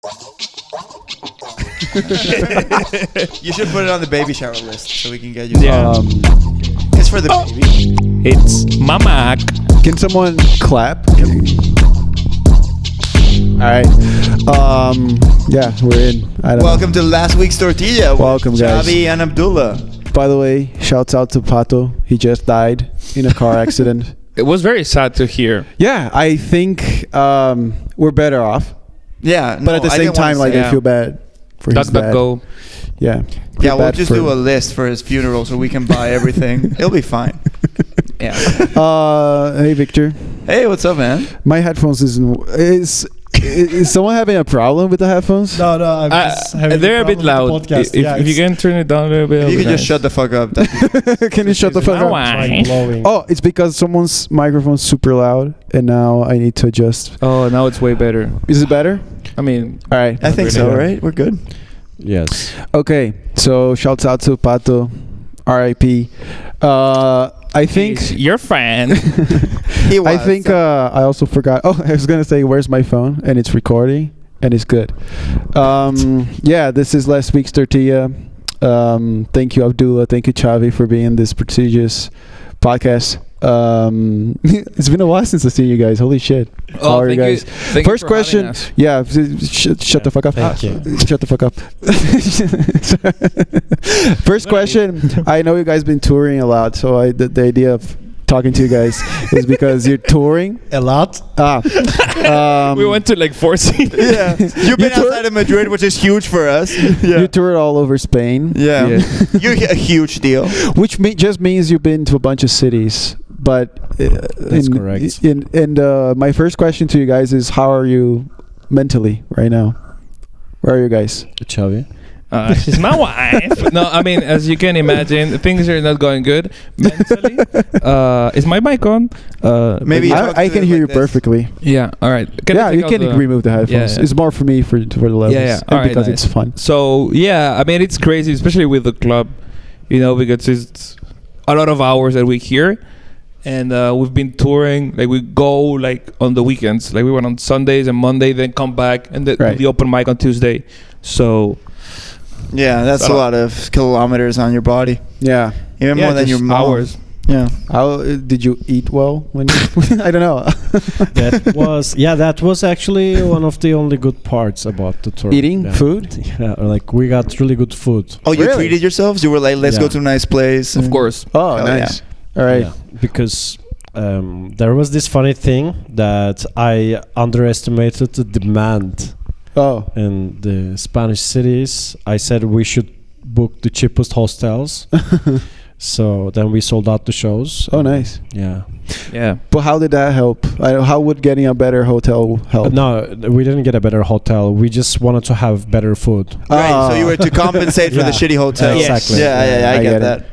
You should put it on the baby shower list so we can get you. Yeah. It's for the baby. It's Mama. Can someone clap? All right. Yeah, we're in. Welcome to last week's tortilla. Welcome, guys. Xavi and Abdullah. By the way, shouts out to Pato. He just died in a car accident. It was very sad to hear. Yeah, I think we're better off. Yeah, But at the same time, like, I feel bad for his dad. Go. Yeah. Yeah, we'll just do a list for his funeral so we can buy everything. He'll be fine. Yeah. Hey, Victor. Hey, what's up, man? My headphones is someone having a problem with the headphones? No, I'm just having they're a bit loud. Podcast. If you can turn it down a little bit. You can just shut the fuck up. Can you shut the fuck up? Like blowing. Oh, it's because someone's microphone's super loud, and now I need to adjust. Oh, now it's way better. Is it better? I mean, all right. I think so, right? We're good. Yes. Okay, so shouts out to Pato, R.I.P. I think he's your friend. He was. I think I also forgot. Oh, I was gonna say, where's my phone? And it's recording, and it's good. Yeah, this is last week's tortilla. Thank you, Abdullah. Thank you, Xavi, for being this prestigious podcast. It's been a while since I've seen you guys. Holy shit! How are you guys? First question. Yeah, shut the fuck up. Thank you. Shut the fuck up. First question. I know you guys been touring a lot, so the idea of talking to you guys is because you're touring A lot. We went to like 4 cities. Yeah, you've been outside of Madrid, which is huge for us. You toured all over Spain. Yeah. You're a huge deal. Which just means you've been to a bunch of cities. But That's correct. And my first question to you guys is, how are you mentally right now? Where are you guys? Xavi. She's my wife. No, I mean, as you can imagine, things are not going good mentally. Is my mic on? Maybe I can hear you perfectly. Yeah. All right. You can remove the headphones. Yeah. It's more for me for the levels. Yeah. And because it's fun. So yeah, I mean, it's crazy, especially with the club, because it's a lot of hours that we here. And we've been touring. Like, we go like on the weekends. Like, we went on Sundays and Monday, then come back and do the open mic on Tuesday. So yeah, that's a lot of kilometers on your body. Yeah, even more than your mom. Hours. Yeah. How did you eat well when I don't know. That was actually one of the only good parts about the tour. Eating food? Yeah, like we got really good food. Oh, you treated yourselves? You were like, let's go to a nice place. Of course. Oh, nice. Yeah. All right. Yeah, because there was this funny thing that I underestimated the demand. Oh. In the Spanish cities, I said we should book the cheapest hostels. So then we sold out the shows. Oh, nice. Yeah. Yeah. But how did that help? How would getting a better hotel help? No, we didn't get a better hotel. We just wanted to have better food. Right. So you were to compensate for the shitty hotel. Exactly. Yeah. I get that.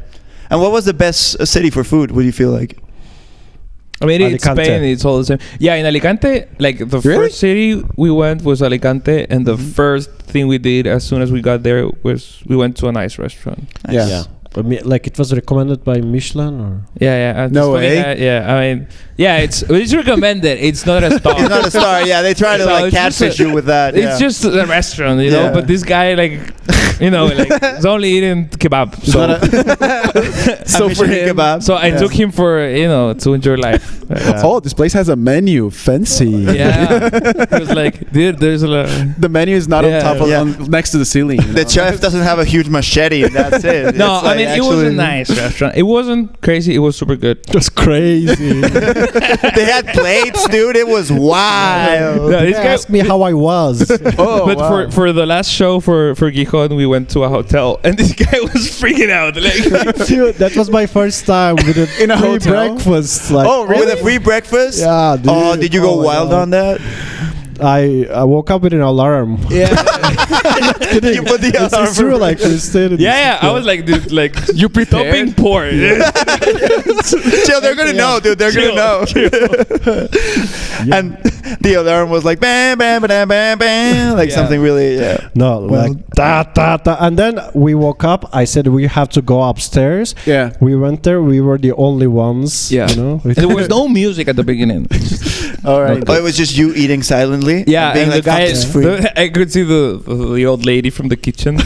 And what was the best city for food? What do you feel like? I mean, it's Alicante. Spain. It's all the same. Yeah, in Alicante, like the first city we went was Alicante, and the first thing we did as soon as we got there was we went to a nice restaurant. Nice. Yeah. I mean, like, it was recommended by Michelin, or Yeah. No way. I mean, it's recommended. It's not a star. It's not a star. Yeah, they try to like catfish you with that. It's just a restaurant, you know. But this guy, like, is only eating kebab. So for him, kebab. So I took him for to enjoy life. Oh, this place has a menu. Fancy. Yeah. It was like, dude, there's the menu is not on top of next to the ceiling. The chef doesn't have a huge machete. That's it. No, I mean, it was a nice restaurant. It wasn't crazy. It was super good. just crazy. They had plates, dude. It was wild. No, this guy asked me how I was. But for the last show for Gijon, we went to a hotel, and this guy was freaking out. Like, Dude, that was my first time with In a free hotel? breakfast. Like, Oh, really? With a free breakfast? Yeah, dude. Oh, did you go my wild God. on that? I woke up with an alarm. yeah, You put the alarm It's true, like, we stayed in yeah. I was like, dude, like, you stop being poor. Chill, they're gonna know, dude. They're gonna know. the alarm was like bam, bam, bam, bam, bam, like something really. Yeah. No, Well- like da. And then we woke up. I said we have to go upstairs. Yeah. We went there. We were the only ones. Yeah. You know. And there was no music at the beginning. All right. Oh, it was just you eating silently. Yeah, being and like, the guy, "Fuck this food." I could see the old lady from the kitchen.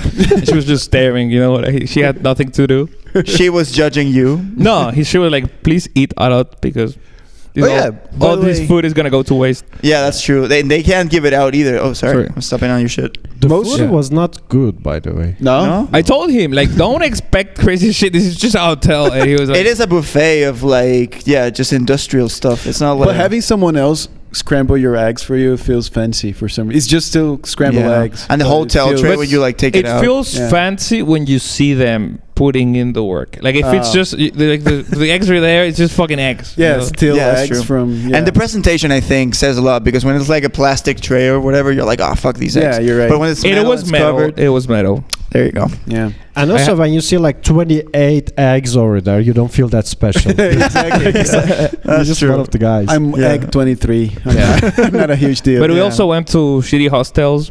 She was just staring. You know, like, she had nothing to do. She was judging you. No, she was like, "Please eat a lot because Oh, yeah. By all the this way- food is gonna go to waste." Yeah, that's true. They can't give it out either. Oh, sorry. Sorry. I'm stepping on your shit. The Most- food was not good, by the way. No? I told him like, don't expect crazy shit. This is just a hotel, and he was like, It is a buffet of like, yeah, just industrial stuff. It's not like. But having someone else scramble your eggs for you feels fancy for some reason. It's just still scrambled Yeah. eggs. And the but it hotel feels- tray when you like take it It out. feels Yeah. fancy when you see them putting in the work. Like if it's Oh. just like the eggs are there, it's just fucking eggs. you Yeah, know? still Yeah, that's eggs true. from. Yeah. And the presentation, I think, says a lot because when it's like a plastic tray or whatever, you're like, oh, fuck these eggs. Yeah, you're right. But when it's It metal, was it's metal. covered. It was metal. There you go. Yeah. And I also, ha- when you see like 28 eggs over there, you don't feel that special. Exactly. You're That's just true. one of the guys. I'm Yeah. egg 23. Yeah. Not a huge deal. But we Yeah. also went to shitty hostels.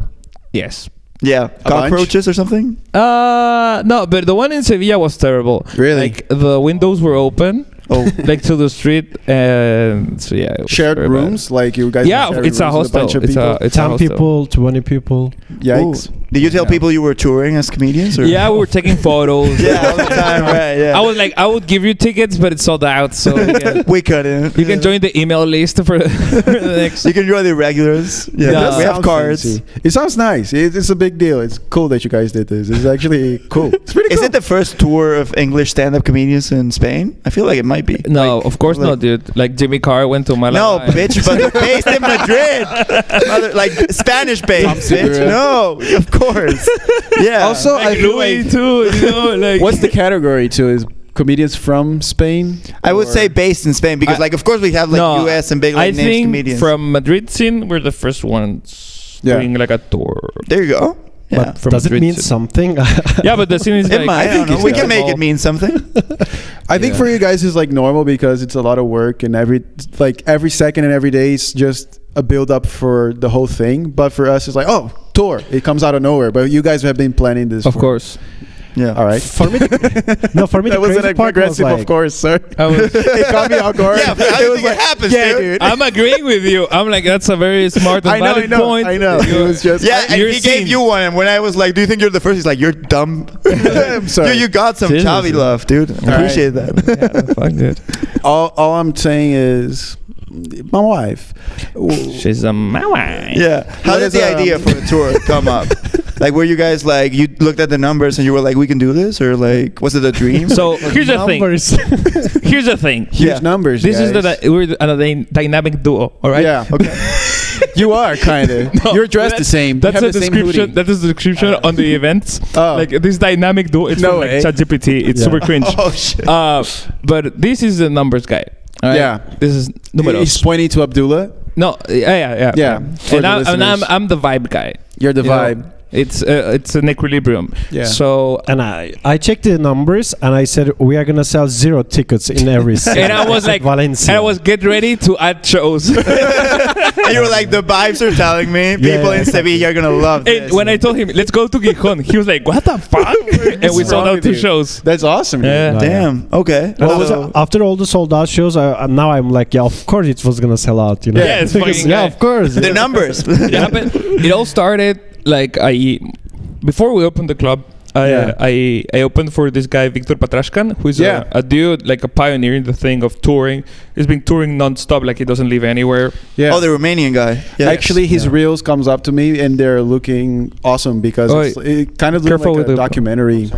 Yes. Yeah. A bunch? Cockroaches or something? No, but the one in Sevilla was terrible. Really? Like the windows were open, Oh. like to the street, and so yeah. It was shared very bad. rooms, like you guys. Yeah, were sharing it's a rooms with hostel. bunch of It's people. a 10 hostel. people, 20 people. Yikes. Ooh. Did you tell Yeah. people you were touring as comedians? Or? Yeah, we were taking photos. Yeah, all the time, right? Yeah. I was like, I would give you tickets, but it's sold out, so we couldn't. you can join the email list for the next. You can join the regulars. Yeah, Yeah. we have Sounds cards. fancy. It sounds nice. It's a big deal. It's cool that you guys did this. It's actually cool. It's pretty Is cool. it the first tour of English stand-up comedians in Spain? I feel like it might be. No, of course like- not, dude. Like Jimmy Carr went to Malaga. No, bitch, but they're based in Madrid. like Spanish-based, bitch. Madrid. No, of course. Yeah. Also, I Like feel Louis like too. You know, like what's the category too? Is comedians from Spain? I would Or- say based in Spain because, I- like, of course we have like No, U.S. and big I like names think comedians. from Madrid scene, we're the first ones Yeah. doing like a tour. There you go. Yeah. But from Does it Madrid mean scene. something? Yeah, but the scene is It like, might. I don't know. We can make it mean something. I think Yeah. for you guys it's like normal because it's a lot of work and every second and every day is just a build up for the whole thing. But for us it's like, oh, tour. It comes out of nowhere. But you guys have been planning this. Of for- course. Yeah. All right. For me, no, for me, That the was crazy an part was aggressive, like, of course, sir. I was- It caught me off guard. Yeah, but I It don't was think it happens, yeah, dude. dude. I'm agreeing with you. I'm like, that's a very smart and I know, valid point. I know. It was just. Yeah, and You're he gave seen. you one, and when I was like, "Do you think you're the first? He's like, "You're dumb." I'm sorry. You got some Seriously. Xavi love, dude. I appreciate that. Yeah, fuck it. all I'm saying is, my wife. She's a my Yeah. How What did is, the idea for the tour come up? Like, were you guys like, you looked at the numbers and you were like, we can do this? Or like, was it a dream? So here's the thing. numbers. Here's the thing. Huge Yeah. numbers. This is guys. we're a dynamic duo, all right? Yeah. Okay. You are kind of. No, You're dressed the that- same. You That's have a the same description. hoodie. That is the description on the events. Oh. Like this dynamic duo. It's No from like way. ChatGPT. It's Yeah. super cringe. Oh, shit. But this is the numbers guy. all right? Yeah. This is números. He's pointing to Abdullah. No. Yeah. Yeah, for And the I'm listeners. I'm the vibe guy. You're the You know? vibe. It's an equilibrium. Yeah. So And I checked the numbers and I said we are gonna sell 0 tickets in every city. and I was like, Valencia. and I was get ready to add shows. And you were like, the vibes are telling me people in Sevilla are gonna love And this. when I told him, let's go to Gijon, he was like, what the fuck? And we sold wrong out with 2 you? shows. That's awesome. dude. Yeah. Damn. Okay. Well, So- after all the sold out shows, now I'm like, yeah, of course it was gonna sell out, you know? Yeah, it's Because- fucking yeah, guy. of course. the numbers. Yeah, but it all started like before we opened the club. I opened for this guy Victor Patrashkan, who's Yeah. a dude, like a pioneer in the thing of touring. He's been touring non-stop, like he doesn't leave anywhere. Yeah. Oh, the Romanian guy. Yeah. Actually, his Yeah. reels comes up to me and they're looking awesome because Oh, it kind of looks careful like with a the- documentary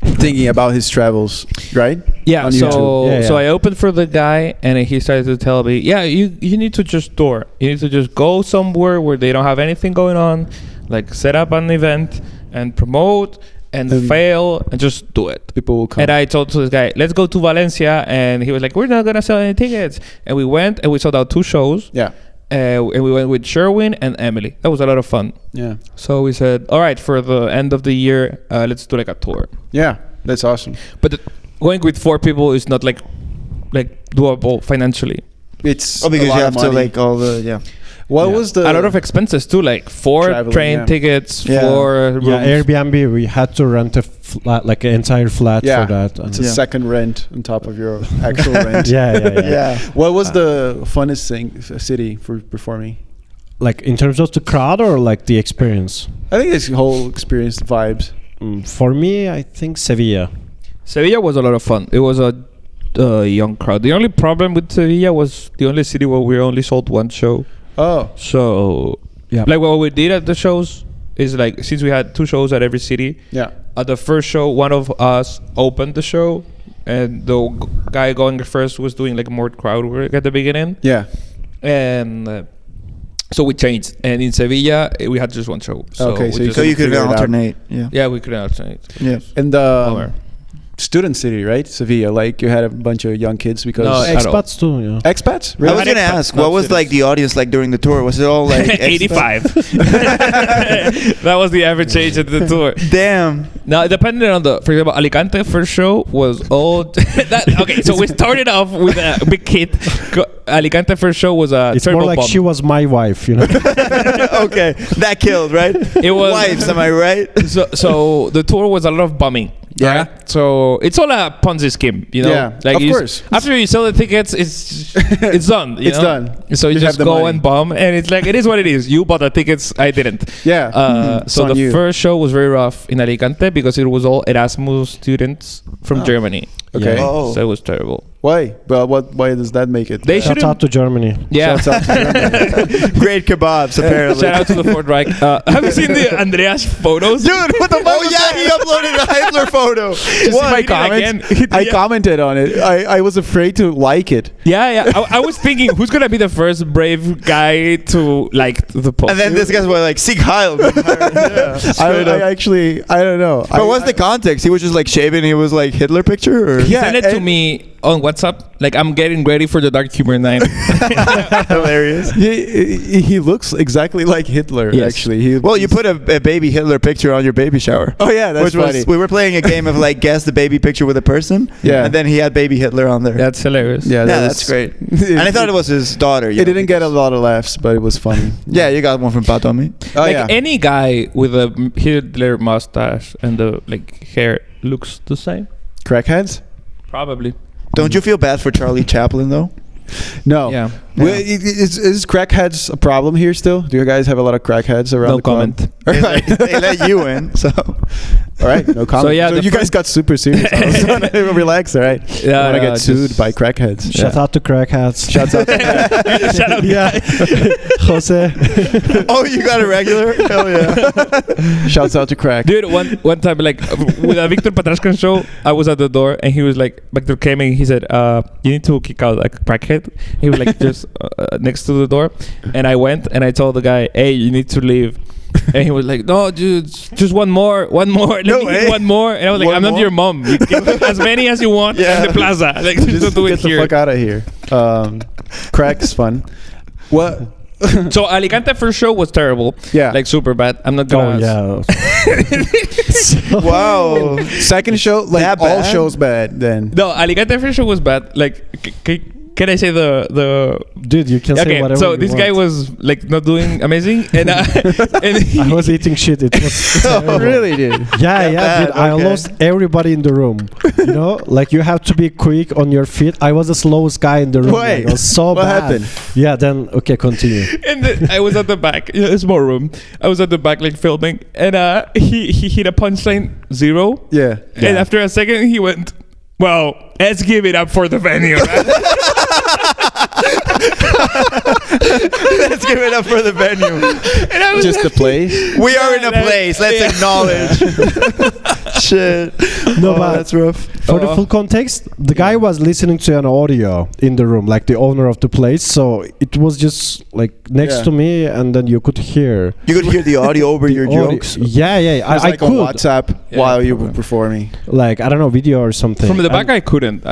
thinking about his travels, right? Yeah, On so YouTube. Yeah, so yeah. I opened for the guy, and he started to tell me, yeah, you need to just tour. You need to just go somewhere where they don't have anything going on, like set up an event and promote and fail and just do it. People will come. And I told to this guy, let's go to Valencia, and he was like, we're not gonna sell any tickets. And we went and we sold out 2 shows. Yeah. And we went with Sherwin and Emily. That was a lot of fun. Yeah. So we said, all right, for the end of the year, let's do like a tour. Yeah. That's awesome. But going with 4 people is not like doable financially. it's because a lot you of have to money. like all the What was the a lot of expenses too, like 4 Traveling, train yeah. tickets, Yeah. 4 rooms. Yeah, Airbnb. We had to rent a flat, like an entire flat Yeah, for that. it's a Yeah. second rent on top of your actual rent. Yeah. What was the funnest city for performing? Like in terms of the crowd or like the experience. I think this whole experience, the vibes. For me, I think Sevilla. Sevilla was a lot of fun. It was a young crowd. The only problem with Sevilla was the only city where we only sold 1 show. Oh, So, Yeah. like what we did at the shows is like, since we had 2 shows at every city, yeah. at the first show, one of us opened the show, and the guy going first was doing like more crowd work at the beginning, Yeah. and so we changed. And in Sevilla, we had just 1 show. So Okay, we so you just- So you could figure it out. alternate. Yeah. yeah, we could alternate. Yeah. And the Bummer. student city, right? Sevilla. Like you had a bunch of young kids because No, at all. Expats too, yeah. expats. I Really? was gonna expats, ask, not what was like students. the audience like during the tour? Was it all like 85. That was the average age of the tour. Damn. Now, depending on for example, Alicante first show was old. Okay, so we started off with a big kid. Alicante first show was a It's turbo more like bomb. she was my wife, you know. Okay, that killed, right? It was Wives, am I right? So the tour was a lot of bumming. Yeah. Right? So it's all a Ponzi scheme, you know. Yeah, of course. After you sell the tickets, it's done. You It's know? done. So you You have just the go money. and bum, and it's like it is what it is. You bought the tickets, I didn't. Yeah. It's So on the you. first show was very rough in Alicante because it was all Erasmus students from Germany. Okay. Yeah. Oh. So it was terrible. Why? Well, why does that make it? They Shout shouldn't. out to Germany. Yeah. Shouts out to Germany. Great kebabs, apparently. Shout out to the Fort Reich. Have you seen the Andreas photos? Dude, what the fuck? Oh yeah, he uploaded a Hitler photo. Just What? see my He did comments. again? I commented on it. I was afraid to like it. Yeah. I was thinking, who's gonna be the first brave guy to like the post? And then this guy's like, Sieg Heil. I actually, I don't know. But what's the context? He was just like shaving. He was like Hitler picture, or Yeah, Send it to and- me on WhatsApp. Like I'm getting ready for the dark humor night. hilarious. He looks exactly like Hitler. Yes. Actually, Well, you put a baby Hitler picture on your baby shower. Oh yeah, that's Which funny. was we were playing a game of like guess the baby picture with a person. Yeah. And then he had baby Hitler on there. That's hilarious. yeah, Yeah, that that's was- great. And I thought it was his daughter. It didn't get a lot of laughs, but it was funny. Yeah, you got one from Patomi. Oh Like yeah. any guy with a Hitler mustache and the like hair looks the same. Crackheads? Probably. Don't you feel bad for Charlie Chaplin though? No. Yeah. Well, is crackheads a problem here still? Do you guys have a lot of crackheads around No the club? comment. All right. They let you in, so All right, no comment. yeah, the you guys got super serious. All of a sudden. Relax, all right. Yeah, I want to yeah, get sued just- by crackheads. Shout out to crackheads. Shouts out to Shout out. Yeah. Jose. oh, you got a regular? Hell yeah! Shouts out to crack. Dude, one time, like with a Victor Patrascan show, I was at the door and he was like, Victor came in. He said, "You need to kick out a crackhead." He was like just next to the door, and I went and I told the guy, "Hey, you need to leave." And he was like, "No, dude, just one more. Let No me way. eat one more." And I was like, One "I'm not more? your mom. You can as many as you want Yeah. in the plaza. Like, just don't do it Get the here." fuck out of here. Crack is fun. What? So Alicante first show was terrible. Yeah. Like super bad. I'm not Oh gonna. yeah. Wow. Second show, like That all bad? shows bad. Then No, Alicante first show was bad. Like, can I say the Dude, you can say okay, whatever. so you this want. guy was like not doing amazing, and I was eating shit. It was terrible. really, dude. Yeah, yeah, bad, dude. I okay. lost everybody in the room. You know, like you have to be quick on your feet. I was the slowest guy in the room. Wait, like, it was so what bad. happened? Yeah, then okay, continue. and then I was at the back, a small room. I was at the back like filming, and he hit a punchline 0, Yeah. and after a second he went, "Well, let's give it up for the venue." Let's give it up for the venue. And I was Just the place. We are in a that- place. Let's yeah. acknowledge. Shit. No, Oh, but that's rough. for the full context, the guy was listening to an audio in the room, like the owner of the place. So it was just like next Yeah. to me, and then you could hear You could hear the audio over your audio. jokes. Yeah, yeah. It was I like on could. WhatsApp Yeah, while you were probably. performing. Like I don't know, video or something. from the back, And I couldn't.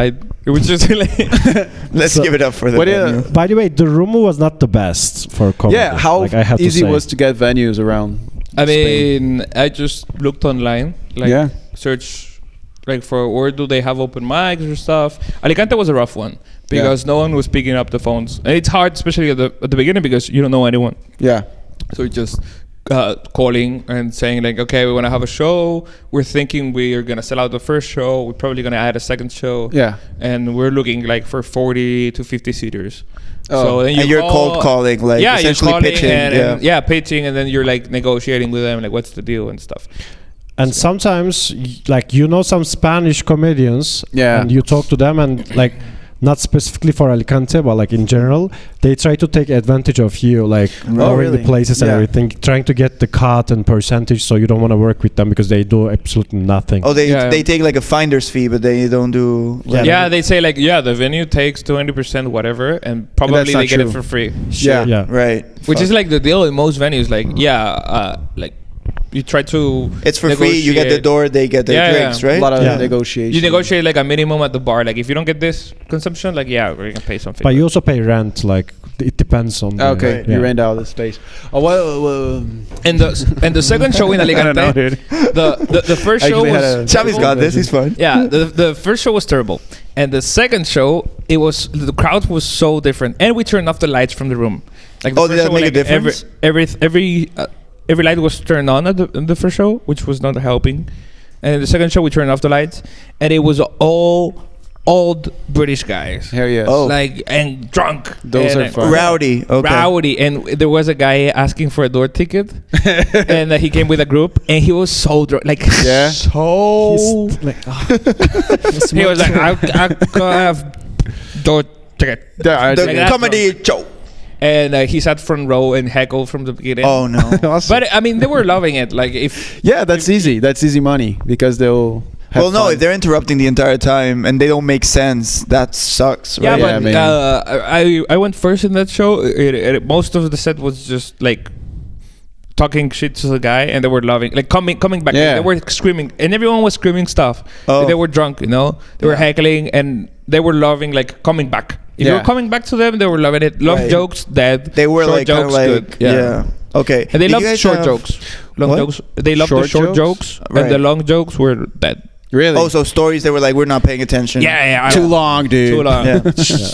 It was just like Let's So- give it up for the What do you- venue. by the way, the room was not the best for comedy. Yeah, how like, I have easy to say. was to get venues around? I Spain? mean, I just looked online, like search like for where do they have open mics or stuff. Alicante was a rough one because no one was picking up the phones, and it's hard, especially at the beginning, because you don't know anyone. Yeah. So it's just calling and saying like, okay, we want to have a show. We're thinking we are gonna sell out the first show. We're probably gonna add a second show. Yeah. And we're looking like for 40 to 50 seaters. Oh. So then you're cold calling, like essentially you're calling pitching. and pitching, and then you're like negotiating with them, like what's the deal and stuff. And sometimes, like, you know, some Spanish comedians, and you talk to them, and like, not specifically for Alicante, but like in general, they try to take advantage of you, like knowing the places and everything, trying to get the cut and percentage, so you don't want to work with them because they do absolutely nothing. Oh, they take like a finder's fee, but they don't do. They say like, the venue takes 20% whatever, and probably they get it for free. Yeah. Right. Which is like the deal in most venues. Like, like you try to. It's for free. You get the door. They get their drinks, right? A lot of negotiation. You negotiate like a minimum at the bar. Like if you don't get this consumption, like we're gonna pay something. But you also pay rent. Like it depends on. You rent out the space. Oh well. And the second show in Alicante, I don't know, dude. the first show was. Xavi's got this. He's fine. Yeah, the first show was terrible, and the second show the crowd was so different, and we turned off the lights from the room. Like the did that make a difference? Every light was turned on at the first show, which was not helping. And in the second show, we turned off the lights, and it was all old British guys. Hell yes. Like, and drunk. Those are fun. Rowdy. Okay. Rowdy. And there was a guy asking for a door ticket, and he came with a group, and he was so drunk. Like, so... he was like, I have door ticket. The comedy show. And he sat front row and heckled from the beginning. Oh no! Awesome. But I mean, they were loving it. Like that's easy. That's easy money because they'll. Have fun. If they're interrupting the entire time and they don't make sense, that sucks. Right? Yeah, but I went first in that show. Most of the set was just like talking shit to the guy, and they were loving, like coming back. Yeah. They were screaming, and everyone was screaming stuff. Oh. They were drunk, you know. They were heckling, and they were loving, like coming back. If you were coming back to them, they were loving it. Long jokes, dead. They were short like jokes, good. Yeah. Okay. And they loved short jokes. Long jokes. They loved the short jokes, and the long jokes were dead. Really? Oh, so stories they were like, we're not paying attention. Too long, dude. Too long.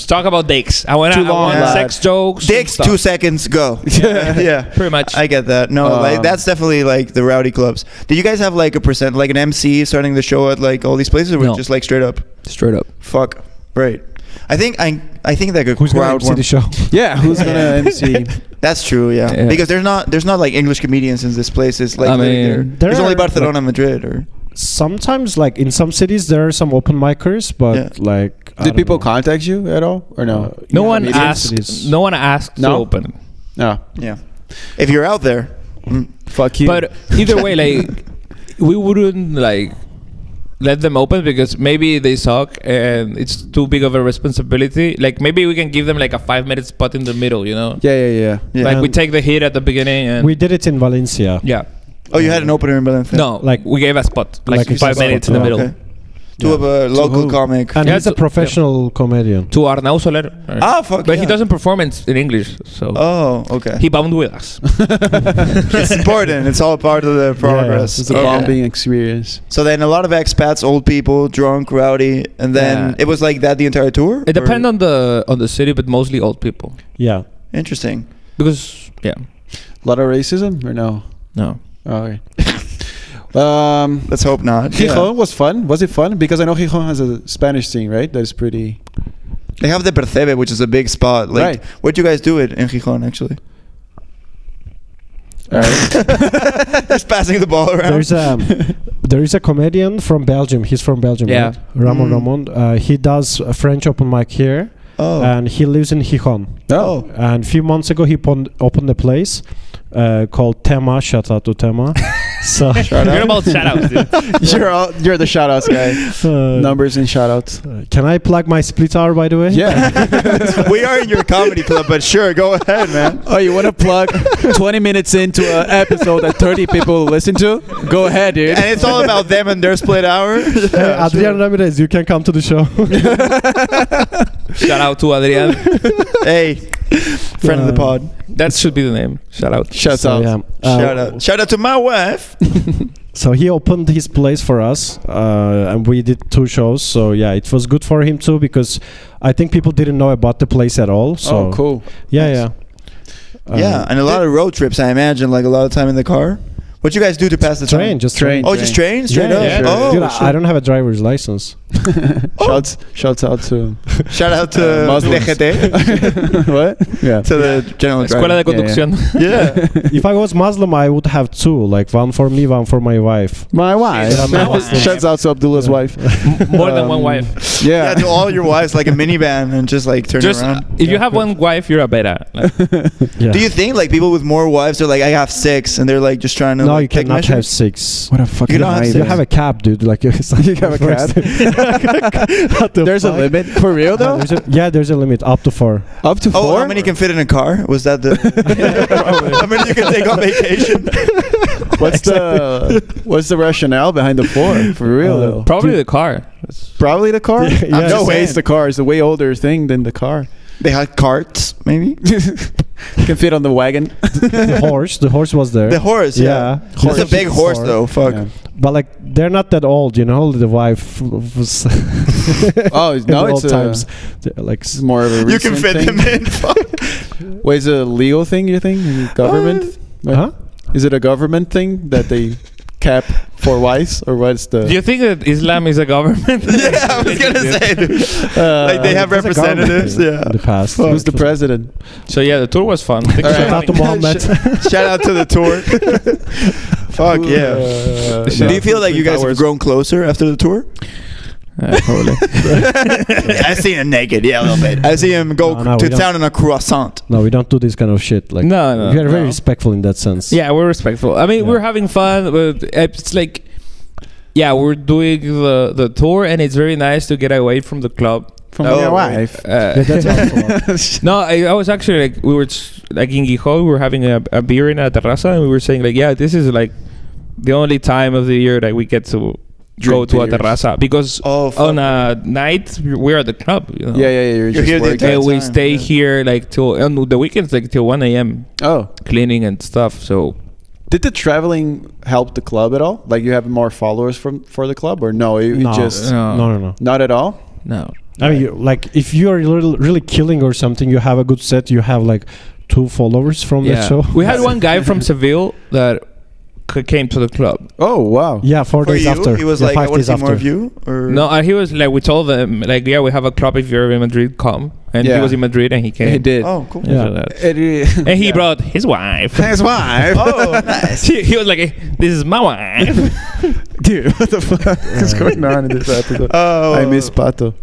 Talk about dicks. I want sex jokes. Dicks, 2 seconds, go. Yeah. Pretty much. I get that. No, like that's definitely like the rowdy clubs. Did you guys have like like an MC starting the show at like all these places, or was it just like straight up? Straight up. Fuck. Right. I think like a Who's crowd gonna MC the show? Yeah, who's gonna MC? That's true, yeah. Because there's not like English comedians in this place. It's like there's only Barcelona, Madrid, or sometimes like in some cities there are some open micers, but like did people contact you at all or no? No one asked. No one asked to open. No. Yeah. If you're out there, fuck you. But either way, like we wouldn't like let them open because maybe they suck and it's too big of a responsibility. Like maybe we can give them like a 5-minute spot in the middle, you know? Yeah. Like we take the hit at the beginning and we did it in Valencia. Yeah. Oh, you had an opener in Valencia? No, like we gave a spot, like 5 minutes in the middle. Okay. To a local comic. And he's a professional comedian. To Arnau Soler. Fuck. But he doesn't perform in English, so. Oh, okay. He bombed with us. It's important. It's all part of the progress. It's a bombing experience. So then a lot of expats, old people, drunk, rowdy, and then it was like that the entire tour? It depends on the city, but mostly old people. Yeah. Interesting. Because, a lot of racism or no? No. Okay. Let's hope not. Gijón was fun. Was it fun? Because I know Gijón has a Spanish scene, right? That is pretty. They have the Percebe, which is a big spot. Like, where'd you guys do it in Gijón, actually? All right. Just passing the ball around. There is a comedian from Belgium. He's from Belgium. Yeah. Right? Ramon. He does a French open mic here. Oh. And he lives in Gijón. Oh. And a few months ago, he opened a place called Tema. Shout out to Tema. So you're about shout-outs, dude. You're the shout-outs guy. Numbers and shout-outs. Can I plug my split hour, by the way? Yeah. We are in your comedy club, but sure, go ahead, man. Oh, you want to plug 20 minutes into an episode that 30 people listen to? Go ahead, dude. And it's all about them and their split hour. Hey, Adrian Ramirez, you can come to the show. Shout out to Adrian. Hey, friend of the pod. That should be the name. Shout out. Shout out. Shout out to my wife. So he opened his place for us, and we did 2 shows. So yeah, it was good for him too because I think people didn't know about the place at all. So cool. Yeah. Yeah, and a lot of road trips. I imagine, like a lot of time in the car. What you guys do to pass the train, time? just train. Oh, just train straight up. Yeah. Oh, Dude, shit. I don't have a driver's license. Shouts out to Shout out to Muslims. LGT, what? Yeah. to the general Escuela de driver. conducción. Yeah. If I was Muslim, I would have two, like one for me, one for my wife. My wife. My wife. Shouts out to Abdullah's wife. More than one wife. Yeah, Yeah. to all your wives like a minivan and just like turn Just around. if you have one wife, you're a beta. Like, Yeah. Do you think like people with more wives are like I have 6 and they're like just trying to No, like, you take cannot have measures? 6. What a fucking don't have nightmare. to- You have a cab, dude. Like it's like You have a cab? There's a limit for real though. There's a limit up to 4. Up to 4. Oh, how many can fit in a car? Was that the? How many you can take on vacation? What's the rationale behind the 4? For real though. probably the car. Probably the car. Yeah, No just way, saying. it's the car. It's a way older thing than the car. They had carts, maybe. Can fit on the wagon. The horse was there. The horse, yeah. It's a big horse though. Fuck. Yeah. But like they're not that old, you know. The wife was. Oh in no, the it's old times. Like It's more of a You can recent fit thing. them in. Fuck. Wait, is it a legal thing? You think government? Huh? Is it a government thing that they cap for wives, or what's the? Do you think that Islam is a government? Yeah, I was gonna say. Dude. Like they have There's a government representatives. in Yeah. the past. Who's the president? So yeah, the tour was fun. Thanks for Alright. Shout out to coming. Mohammed. Shout out to the tour. Fuck yeah. Shout Do you feel like you guys have grown closer after the tour? Probably. I see him naked, yeah, a little bit. I see him go No, to we don't. town in a croissant. No, we don't do this kind of shit. Like No, we are very no. respectful in that sense. Yeah, we're respectful. I mean, Yeah. we're having fun, but it's like, yeah, we're doing the tour, and it's very nice to get away from the club. From Oh, your wife. Yeah, that's also No, I was actually like, we were like in Gijón, we were having a beer in a terraza, and we were saying like, yeah, this is like the only time of the year that we get to go Drink to a beers. terraza, because Oh, fuck. on a night we're at the club. You know? Yeah, you're just here the working. entire And we time, stay yeah. here like till on the weekends, like till 1 a.m. Oh, cleaning and stuff. So did the traveling help the club at all? Like you have more followers for the club, or no? You no, just no. not at all. no. I mean, like if you are really killing or something, you have a good set. You have like 2 followers from that show. We had one guy from Seville that came to the club. Oh wow. Yeah, 4 For days you, after. he was Yeah, like, I 5 want to days see more after. of you? Or? No, he was like, we told them like, yeah, we have a club if you're in Madrid, come. And Yeah. he was in Madrid and he came. He did. Oh, cool. Yeah. So that- It, And he brought his wife. his wife. Oh, nice. He was like, this is my wife. Dude, what the fuck is going on in this episode? Oh, I miss Pato.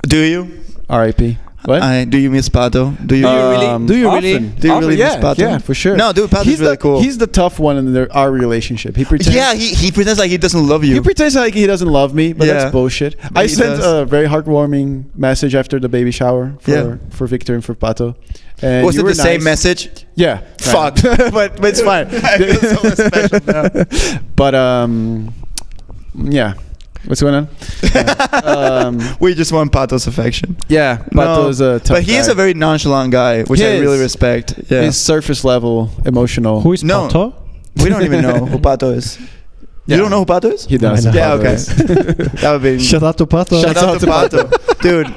Do you? R.I.P. What? Do you miss Pato? Do you Um, Do you often. really? Do you Often, really yeah, miss Pato? yeah, for sure. No, dude, Pato's He's really cool. He's the tough one in our relationship. He pretends. Yeah, he pretends like he doesn't love you. He pretends like he doesn't love me, but Yeah. that's bullshit. But I he sent does. a very heartwarming message after the baby shower for Victor and for Pato. And Was you it were the same nice. message? Yeah. Fuck. but it's fine. I feel so special now. But yeah. What's going on? We just want Pato's affection. Yeah, Pato's a tough but he is guy. a very nonchalant guy, which He I really is. respect. Yeah. He's surface level emotional. Who is No. Pato? We don't even know who Pato is. Yeah. You don't know who Pato is? He does. I know. Yeah, Pato okay. is. That would be. Shout out to Pato. Shout out to Pato. Dude.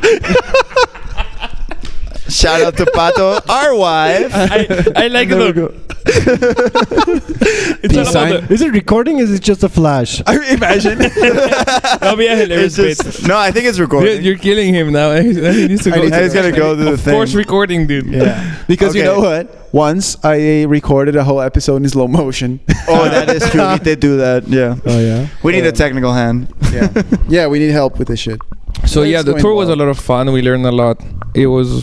Shout out to Pato, our wife. I like There we the. go. It's all Peace about sign. the. Is it recording? Is it just a flash? I imagine. That'll be a hilarious It's bit. just, no, I think it's recording. You're killing him now. He needs to go. He's gonna go to the Of thing. course, recording, dude. Yeah. Because you Okay. know what? Once I recorded a whole episode in slow motion. Oh, that is true. We did do that. Yeah. Oh yeah. We need a technical hand. Yeah. Yeah, we need help with this shit. So It's yeah, the going tour was well. a lot of fun. We learned a lot. It was,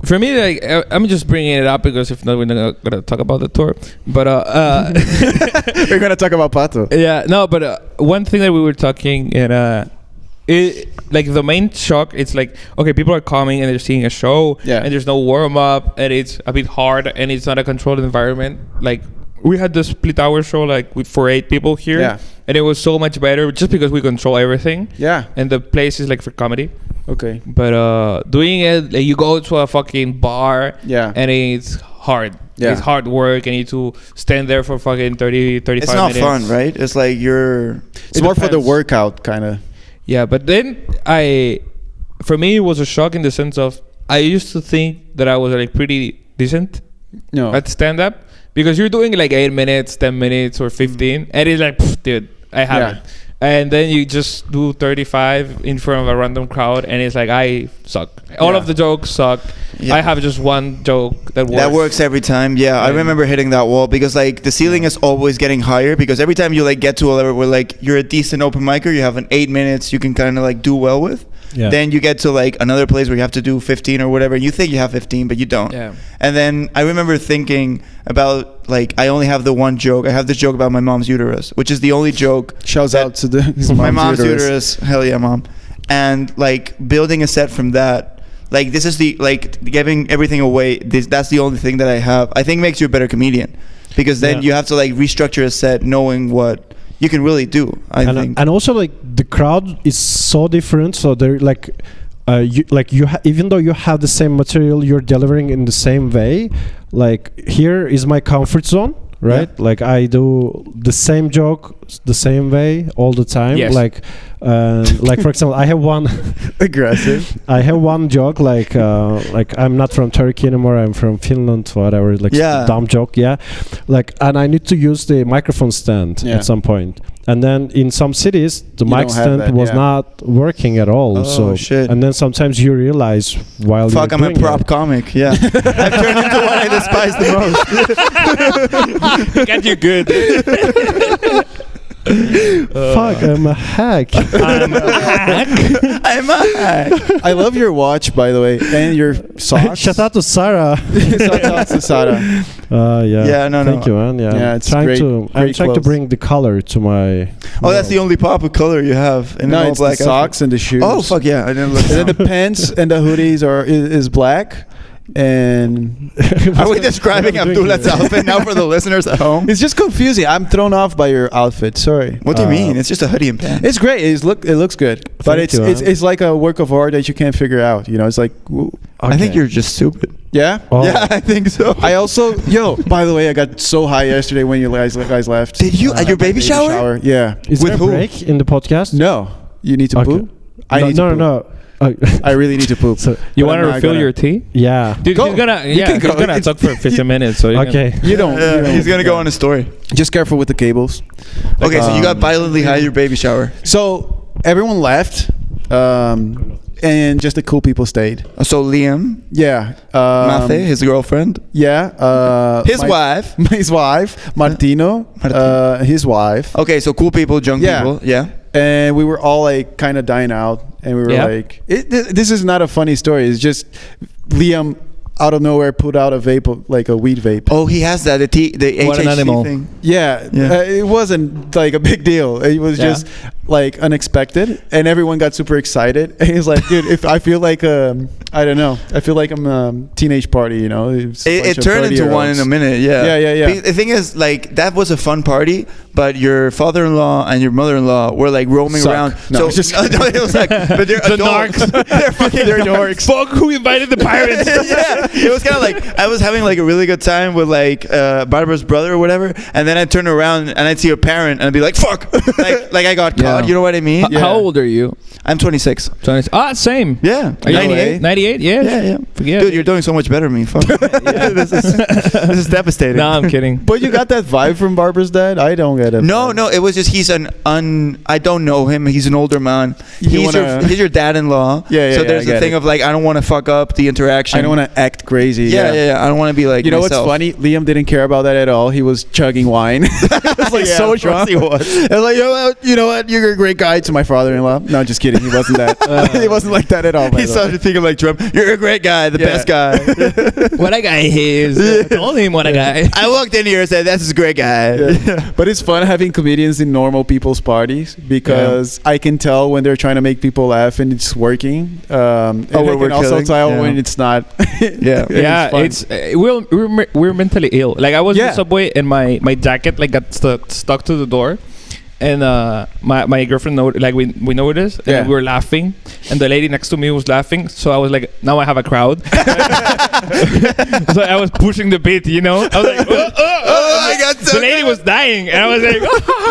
for me, like I'm just bringing it up because if not, we're not gonna talk about the tour. But We're gonna talk about Pato. yeah, no. But one thing that we were talking and it like the main shock. It's like okay, people are coming and they're seeing a show. Yeah. And there's no warm up and it's a bit hard and it's not a controlled environment. Like we had the split hour show like for 8 people here. Yeah. And it was so much better just because we control everything. Yeah. And the place is like for comedy. Okay. But doing it, like you go to a fucking bar Yeah. and it's hard. Yeah. It's hard work and you need to stand there for fucking 30, 35 It's not minutes. fun, right? It's like you're. It's more for the depends. workout kind of. Yeah, but then for me, it was a shock in the sense of I used to think that I was like pretty decent at stand-up because you're doing like 8 minutes, 10 minutes, or 15, and it's like, dude, I have it. And then you just do 35 in front of a random crowd, and it's like, I suck. All of the jokes suck. I have just one joke that works. That works every time. Yeah, I remember hitting that wall because like the ceiling is always getting higher because every time you like get to a level where like you're a decent open micer, you have an 8 minutes you can kind of like do well with. Yeah. Then you get to like another place where you have to do 15 or whatever. You think you have 15, but you don't. Yeah. And then I remember thinking about like I only have the one joke. I have this joke about my mom's uterus, which is the only joke. Shouts out to my mom's uterus. Hell yeah, mom. And like building a set from that. Like this is the like giving everything away. That's the only thing that I have. I think makes you a better comedian because then you have to like restructure a set knowing what you can really do. I think. And also like the crowd is so different. So they're like, even though you have the same material, you're delivering in the same way. Like here is my comfort zone, right? Yeah. Like I do the same joke the same way all the time. Yes. Like for example, I have one aggressive. I have one joke like I'm not from Turkey anymore. I'm from Finland, whatever. Like dumb joke, Like, and I need to use the microphone stand at some point. And then in some cities, the mic stand was not working at all. Oh, so shit. And then sometimes you realize while you're doing I'm a prop comic. Yeah, I've turned into what I despise the most. Got you good. Fuck, I'm a hack. I'm a hack. I love your watch, by the way, and your socks. Shout out to Sarah. Shout out to Sarah. Yeah, thank you, man. Yeah, it's great. I'm trying to bring the color to my. Oh, that's the only pop of color you have. In no, it's black the socks and the shoes. Oh fuck yeah, I didn't look. And then the pants and the hoodies is black. And are we describing Abdullah's outfit now for the listeners at home? It's just confusing. I'm thrown off by your outfit. Sorry. What do you mean? It's just a hoodie and pants. It's great. It looks good, but it's like a work of art that you can't figure out. You know, it's like I think you're just stupid. Yeah. Oh. Yeah, I think so. I also by the way, I got so high yesterday when you guys left. Did you at your baby shower? Yeah. Is there a break in the podcast? No. You need to poop. I need to poop. No. I really need to poop. So you want to refill your tea? Yeah. Dude, he's gonna talk for 15 minutes. So okay. You don't. He's gonna go on a story. Just careful with the cables. Okay, so you got violently high at your baby shower. So everyone left, and just the cool people stayed. So Liam. Yeah. Mathe, his girlfriend. Yeah. His wife. His wife. Martino. His wife. Okay, so cool people, young people. Yeah. And we were all like kind of dying out, and we were like, "This is not a funny story. It's just Liam out of nowhere put out a vape, like a weed vape." Oh, he has that. The HHC thing. Yeah. It wasn't like a big deal. It was just like unexpected, and everyone got super excited. And he's like, "Dude, if I feel like I don't know. I feel like I'm a teenage party, you know." It turned into one in a minute. Yeah. The thing is, like, that was a fun party, but your father-in-law and your mother-in-law were like roaming around. No, so it was like, but they're adults. They're dorks. Fuck, who invited the pirates? Yeah, it was kind of like I was having like a really good time with like Barbara's brother or whatever, and then I'd turn around and I'd see a parent and I'd be like, "Fuck!" like I got caught. You know what I mean? How old are you? I'm 26. Same. Yeah. Are you 98? 98? Yeah. Dude, you're doing so much better than me. Fuck. This is devastating. No, I'm kidding. But you got that vibe from Barbara's dad? I don't get it. No. It was just he's I don't know him. He's an older man. He's your dad-in-law. Yeah. So there's the thing of like I don't want to fuck up the interaction. I don't want to act crazy. Yeah. I don't want to be like. You know what's funny? Liam didn't care about that at all. He was chugging wine. It was like so drunk. He was. And like, you know what? You're a great guy to my father-in-law. No, just kidding. He wasn't that. He wasn't like that at all. He started thinking like Trump. You're a great guy, the best guy. What a guy he is. I told him what a guy. I walked in here and said, "That's a great guy." Yeah. But it's fun having comedians in normal people's parties because I can tell when they're trying to make people laugh and it's working. And I can also tell when it's not. We're mentally ill. Like I was in the subway and my jacket like got stuck to the door. And my girlfriend we noticed, and we were laughing, and the lady next to me was laughing. So I was like, now I have a crowd. So I was pushing the beat, you know. I was like, I got the lady was dying, and I was like,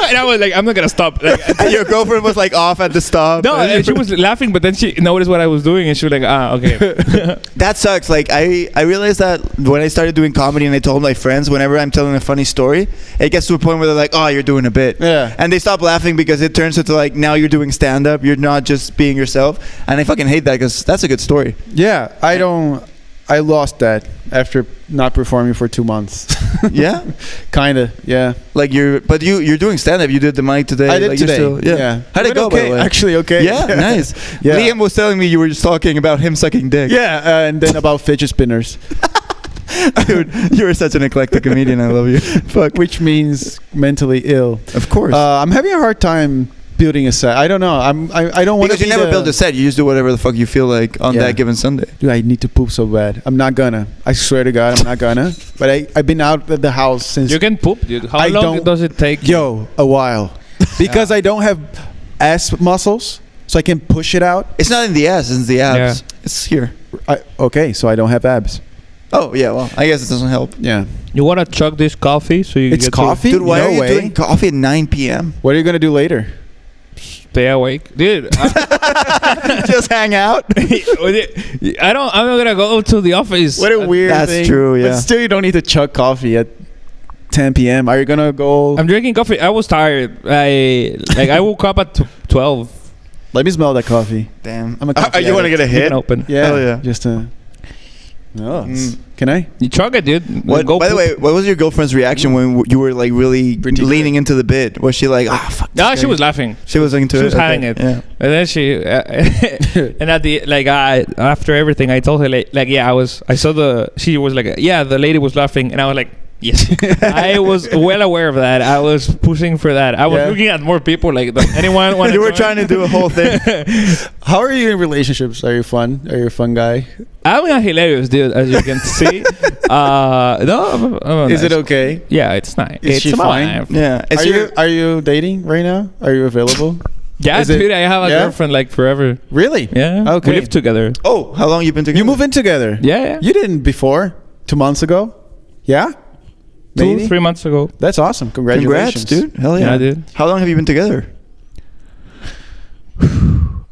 and I was like, I'm not gonna stop. Like, And your girlfriend was like off at the stop. no, and she was laughing, but then she noticed what I was doing, and she was like, okay. That sucks. Like I realized that when I started doing comedy and I told my friends, whenever I'm telling a funny story, it gets to a point where they're like, oh, you're doing a bit. Yeah. And they stop laughing because it turns into like, now you're doing stand up. You're not just being yourself. And I fucking hate that because that's a good story. Yeah, I lost that after not performing for 2 months. Yeah. Kinda, yeah. Like you're doing stand up. You did the mic today. I did like today. Yeah. How'd it Went go? okay. By the way? Actually, okay. Yeah, nice. Yeah. Liam was telling me you were just talking about him sucking dick. Yeah, and then about fidget spinners. Dude, you are such an eclectic comedian. I love you. Fuck. Which means mentally ill. Of course. I'm having a hard time building a set. I don't know. I don't want to. Because you never build a set. You just do whatever the fuck you feel like on Yeah. that given Sunday. Dude, I need to poop so bad. I'm not gonna. I swear to God, I'm not gonna. But I've been out of the house since. You can poop, dude. How I long don't- does it take? A while. Because I don't have ass muscles, so I can push it out. It's not in the ass. It's in the abs. It's here. Okay, so I don't have abs. Oh yeah. Well, I guess it doesn't help. Yeah. You wanna chug this coffee so you It's get coffee? Dude, why No are you way. doing coffee at 9 p.m.? What are you gonna do later? stay awake, dude? Just hang out. I'm not gonna go to the office. What a weird That's thing. true, yeah. But still, you don't need to chug coffee at 10 p.m. Are you gonna go? I'm drinking coffee. I was tired. I woke up at 12. Let me smell that coffee. Damn. I'm a coffee you want to addict. get a You hit? can open. Yeah. Hell yeah. Just to. Oh, can I? You chug it, dude. What, Go by the poop. way, what was your girlfriend's reaction when you were like really Pretty leaning into the bit? Was she like, ah, fuck? No, this she guy"? was laughing. She was into it. She was Okay. having it. Yeah. And then she, and at the after everything, I told her she was like, yeah, the lady was laughing, and I was like, yes, I was well aware of that. I was pushing for that. I was Yeah. looking at more people. Like, does anyone want? You were trying to do a whole thing. How are you in relationships? Are you fun? Are you a fun guy? I'm a hilarious dude, as you can see. No, I'm Is nice. it okay? Yeah, it's nice. Is It's she my fine? life. Yeah. Are you dating right now? Are you available? Yeah, Is it- dude, I have a yeah? girlfriend like forever. Really? Yeah. Okay. We live together. Oh, how long you been together? You move in together? Yeah. You didn't before? 2 months ago? Yeah? Maybe? 2-3 months ago. That's awesome. Congratulations. Congrats, dude. Hell yeah. Yeah, dude. How long have you been together?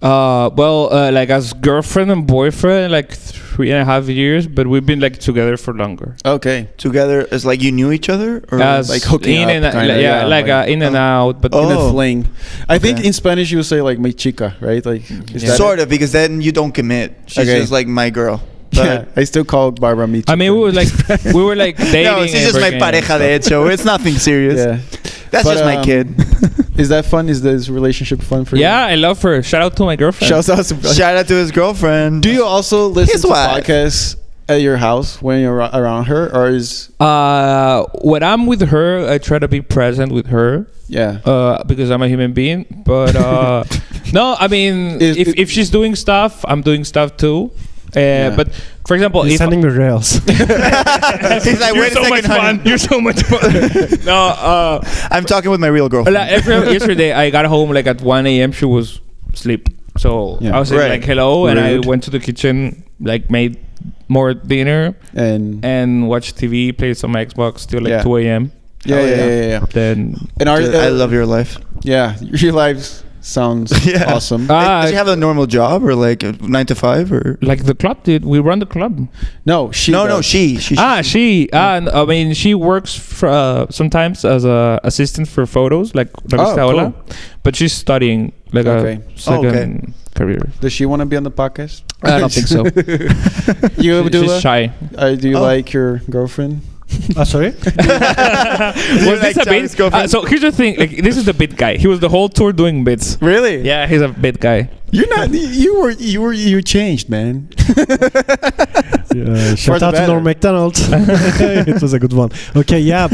Like as girlfriend and boyfriend, like 3.5 years, but we've been like together for longer. Okay. Together as like you knew each other? Or As like hooking in up, and kinda, yeah, yeah, like like- in and out, but In Oh. a fling. I think Okay. in Spanish you say like mi chica, right? Like is that sort it? of, because then you don't commit. She's Okay. just like my girl. Yeah, I still call Barbara mi chica. I mean, we were like dating. No, she's and just my breaking up pareja and de hecho. It's nothing serious. Yeah. That's But, just my kid. Is that fun? Is this relationship fun for you? Yeah, I love her. Shout out to my girlfriend. Shouts out to Shout out to his girlfriend. Do you also listen His to wife. podcasts at your house when you're around her, or is When I'm with her, I try to be present with her. Because I'm a human being. But no, I mean, if she's doing stuff, I'm doing stuff too. But for example, He's if sending me rails. He's like, wait a second, honey. You're so much fun. No, I'm talking with my real girlfriend. yesterday I got home like at 1 a.m. She was asleep. So Yeah. I was saying Right. like hello, and I Rude. went to the kitchen, like made more dinner and watched TV, played some Xbox till like Yeah. 2 a.m. yeah. Then And I love your life. Yeah, your life sounds Yeah. awesome. Does she have a normal job or like a 9 to 5 or? like the club, dude. We run the club. No, she. No, does. she. I mean, she works for, sometimes as a assistant for photos, like cool. but she's studying like Okay. a second career. Does she want to be on the podcast? I don't think so. You, Abdullah? She's shy. Do you Oh. like your girlfriend? Sorry? Was like this a Xavi's bit? girlfriend? So here's the thing. Like, this is the bit guy. He was the whole tour doing bits. Really? Yeah, he's a bit guy. You're not. You changed, man. Shout the out to better. Norm McDonald. It was a good one. Okay, yeah.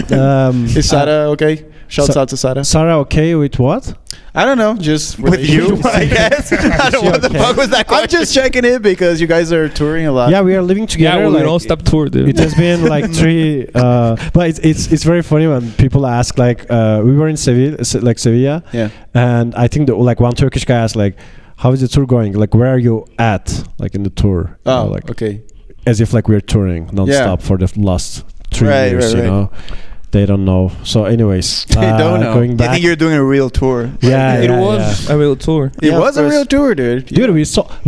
Is Sarah okay? Shouts Sa- out to Sarah. Sarah okay with what? I don't know. Just With you, relationships. I guess. I don't know what the Okay. fuck was that I'm question. just checking it because you guys are touring a lot. Yeah, we are living together. Yeah, we like, don't stop tour, dude. It has been like 3 but it's very funny when people ask like we were in Sevilla Yeah. and I think like one Turkish guy asked like how is the tour going, like where are you at like in the tour. Oh, like okay. as if like we're touring non-stop for the last 3 Right, years, right, you right. know. They don't know. So, anyways, They don't know. Going back. I think you're doing a real tour. Yeah, It was a real tour. It Yeah, was of a real course. tour, dude. Dude,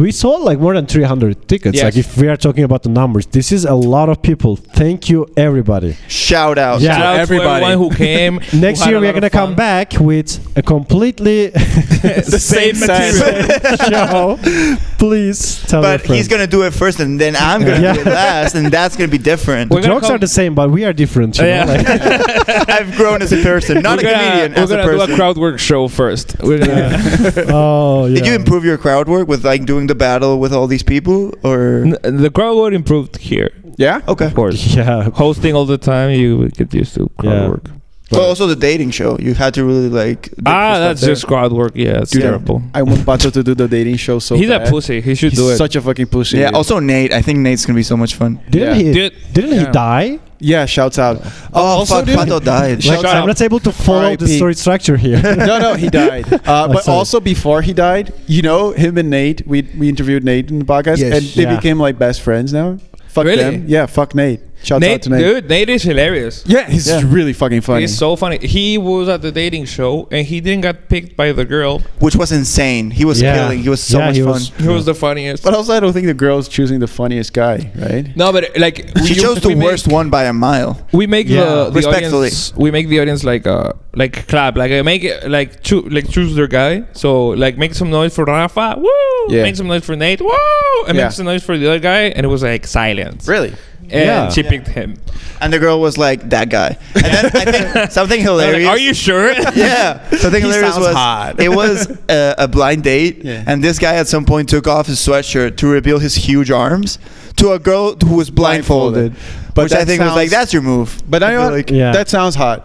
we sold like more than 300 tickets. Yes. Like if we are talking about the numbers, this is a lot of people. Thank you, everybody. Shout out. Yeah. Shout out to everybody. everyone who came. Next who had year a we are lot of gonna come fun. back with a completely The same set. material. show. Please tell your But friends. he's gonna do it first, and then I'm gonna Yeah. do it last, and that's gonna be different. We're The gonna jokes come- are the same, but we are different. You Yeah. know? Like, I've grown as a person, not a comedian. We're As a gonna do person. a crowd work show first. We're gonna oh yeah. Did you improve your crowd work with like doing the battle with all these people, or the crowd work improved here, Yeah? okay? of course. Yeah. Hosting all the time, you get used to crowd Yeah. work. But also the dating show, you had to really like. look for stuff That's there. just crowd work. Yeah, it's Dude, terrible. I want Pato to do the dating show so He's bad. a pussy. He should He's do it. such a fucking pussy. Yeah. dude. Also Nate, I think Nate's gonna be so much fun. Didn't Yeah. he? Dude, Didn't he yeah. die? Yeah, shouts out. Oh fuck, dude, Pato died. Shout Like, I'm out. not able to follow the RIP. story structure here. no, he died. But sorry. also before he died, you know, him and Nate, we interviewed Nate in the podcast, Yes. and they Yeah. became like best friends now. Fuck Really? them. Yeah, fuck Nate. Shouts out Nate, to Nate. dude, Nate is hilarious. Yeah, he's Yeah. really fucking funny. He's so funny. He was at the dating show and he didn't get picked by the girl. Which was insane. He was Yeah. killing. He was so Yeah, much he fun. was- He was the funniest. but also, I don't think the girl's choosing the funniest guy, right? No, but like She chose the worst one by a mile. We make Yeah. the Respectfully. audience. We make the audience like clap. Like I make it like choose their guy. So like make some noise for Rafa. Woo! Yeah. Make some noise for Nate. Woo! And Yeah. make some noise for the other guy. And it was like silence. Really? And Yeah. she picked him. And the girl was like, that guy. And then I think something I was hilarious. like, are you sure? Yeah. Something He hilarious sounds was hot. it was a blind date, Yeah. and this guy at some point took off his sweatshirt to reveal his huge arms to a girl who was blindfolded. But Which I that think was like, sounds- that's your move. But I feel know like, Yeah. that sounds hot.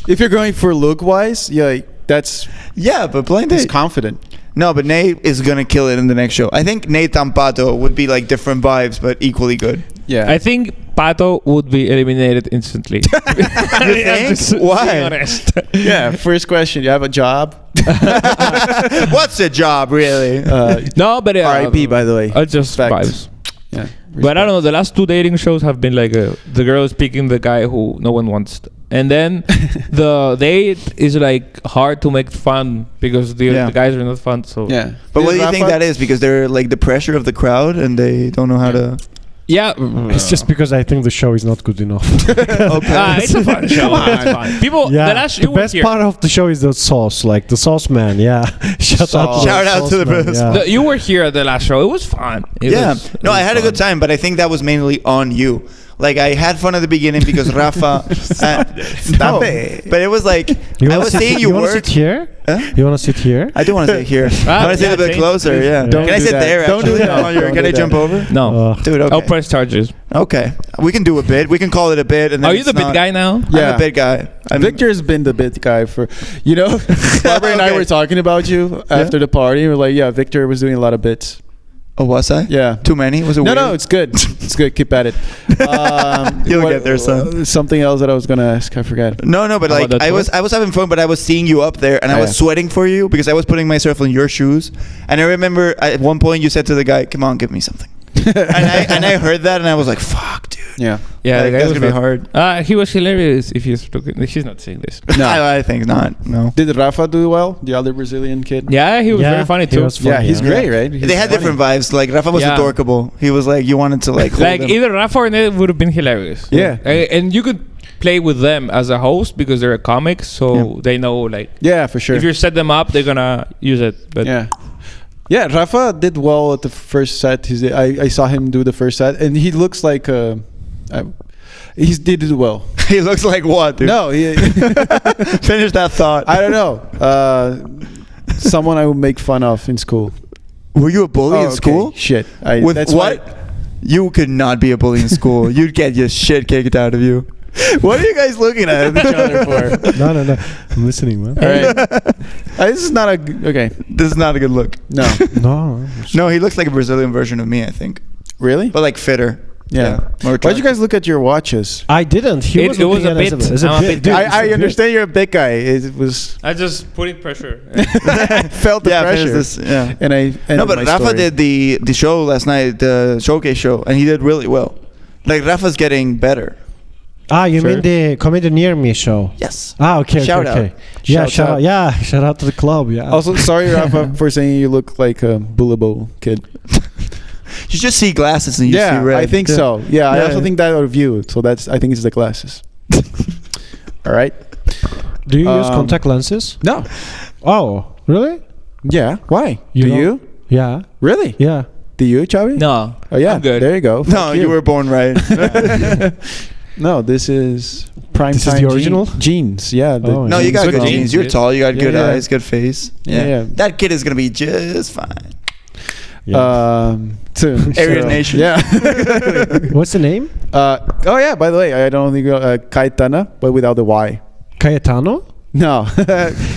If you're going for look wise, yeah, like, that's yeah, but blind he's date. confident. No, but Nate is gonna kill it in the next show. I think Nate Tampato would be like different vibes, but equally good. Yeah. I think Pato would be eliminated instantly. You think? Why? Honest. yeah. First question: you have a job? What's a job, really? No, but R.I.P. By the way. just Respect. vibes. Yeah. But I don't know. The last two dating shows have been like the girl is picking the guy who no one wants, and then the date is like hard to make fun because Yeah. the guys are not fun. So Yeah. But what do you think Rafa- that is? Because they're like the pressure of the crowd and they don't know how to. yeah, It's just because I think the show is not good enough. it's a fun show. It's fun. People, Yeah, the last the you were best here. part of the show is the sauce, like the sauce man. Yeah, shout out to the man, best yeah. You were here at the last show. It was fun. It was No, I had a fun. good time, but I think that was mainly on you. Like I had fun at the beginning because Rafa. Stop it. But it was like You I wanna was sit- seeing you wanna work. sit here? Huh? You want to sit here? I do want to sit here. I want to sit a bit change, closer. please. Yeah. Don't Can I do sit that. there? Don't do actually? that. Don't Can do I jump that. over? No. Dude, okay. I'll press charges. Okay, we can do a bit. We can call it a bit. And then Are you it's the bit not- guy now? Yeah. I'm a bit guy. Victor's been the bit guy for, you know, Barbara and I Okay. were talking about you after the party. We're like, yeah, Victor was doing a lot of bits. Oh, was I? Yeah. Too many? Was it No, weird? no, it's good. It's good. Keep at it. You'll get there, son. Something else that I was gonna ask, I forgot. No, but How like about that I was having fun, but I was seeing you up there, and I was Yeah. sweating for you because I was putting myself in your shoes. And I remember at one point you said to the guy, "Come on, give me something." and I heard that, and I was like, "Fuck, dude." Yeah. Yeah, Like, the guy that's was gonna be hard. He was hilarious. If he's looking, she's not saying this. No. I think not. No. Did Rafa do well? The other Brazilian kid? Yeah, he was very funny he too. was Yeah, funny, he's great, right? He's They had funny. different vibes. Like Rafa was Yeah. adorable. He was like you wanted to like hold Like him. either Rafa or Ned would have been hilarious. Yeah. And you could play with them as a host because they're comics, so Yeah. they know like Yeah, for sure. if you set them up, they're gonna use it. But Yeah. Yeah, Rafa did well at the first set. I saw him do the first set, and he looks like he did it well. He looks like what, dude? No, Finish that thought. I don't know. Someone I would make fun of in school. Were you a bully in okay. school? Shit. With that's what? why- You could not be a bully in school. You'd get your shit kicked out of you. What are you guys looking at each other for? No. I'm listening, man. All right. This is not a okay. This is not a good look. No. No. No, he looks like a Brazilian version of me, I think, Really? but like fitter. Yeah. More Why'd you guys look at your watches? I didn't. He It- was it was looking a at us bit. as a I'm a bit. bit Dude, guy. it's a I bit. understand you're a big guy. It was I just putting pressure. felt the Yeah, finish pressure. this. Yeah. And I No, but Rafa did the show last night, the showcase show, and he did really well. Like Rafa's getting better. You Sure. mean the Comedy Near Me show? Yes. Okay. Shout out. Okay. Yeah, Shout out. Yeah, shout out to the club. Yeah. Also, sorry, Rafa, for saying you look like a Bullable kid. You just see glasses and you see red. I think so. Yeah, I Yeah. also think that of you. So I think it's the glasses. All right. Do you use Um, contact lenses? No. Oh, really? Yeah. Why? You Do don't- you? Yeah. Really? Yeah. Do you, Xavi? No. Oh yeah. I'm good. There you go. No, Fuck you were born right. No, this is prime This is time the original? jeans. Yeah. the Oh, No, you got Good good jeans, genes. You're dude. tall. You got good Yeah. eyes, good face. Yeah, yeah. That kid is gonna be just fine. Aryan Nation. Yeah. What's the name? Oh yeah. By the way, I don't think Caetana, but without the Y. Cayetano? No,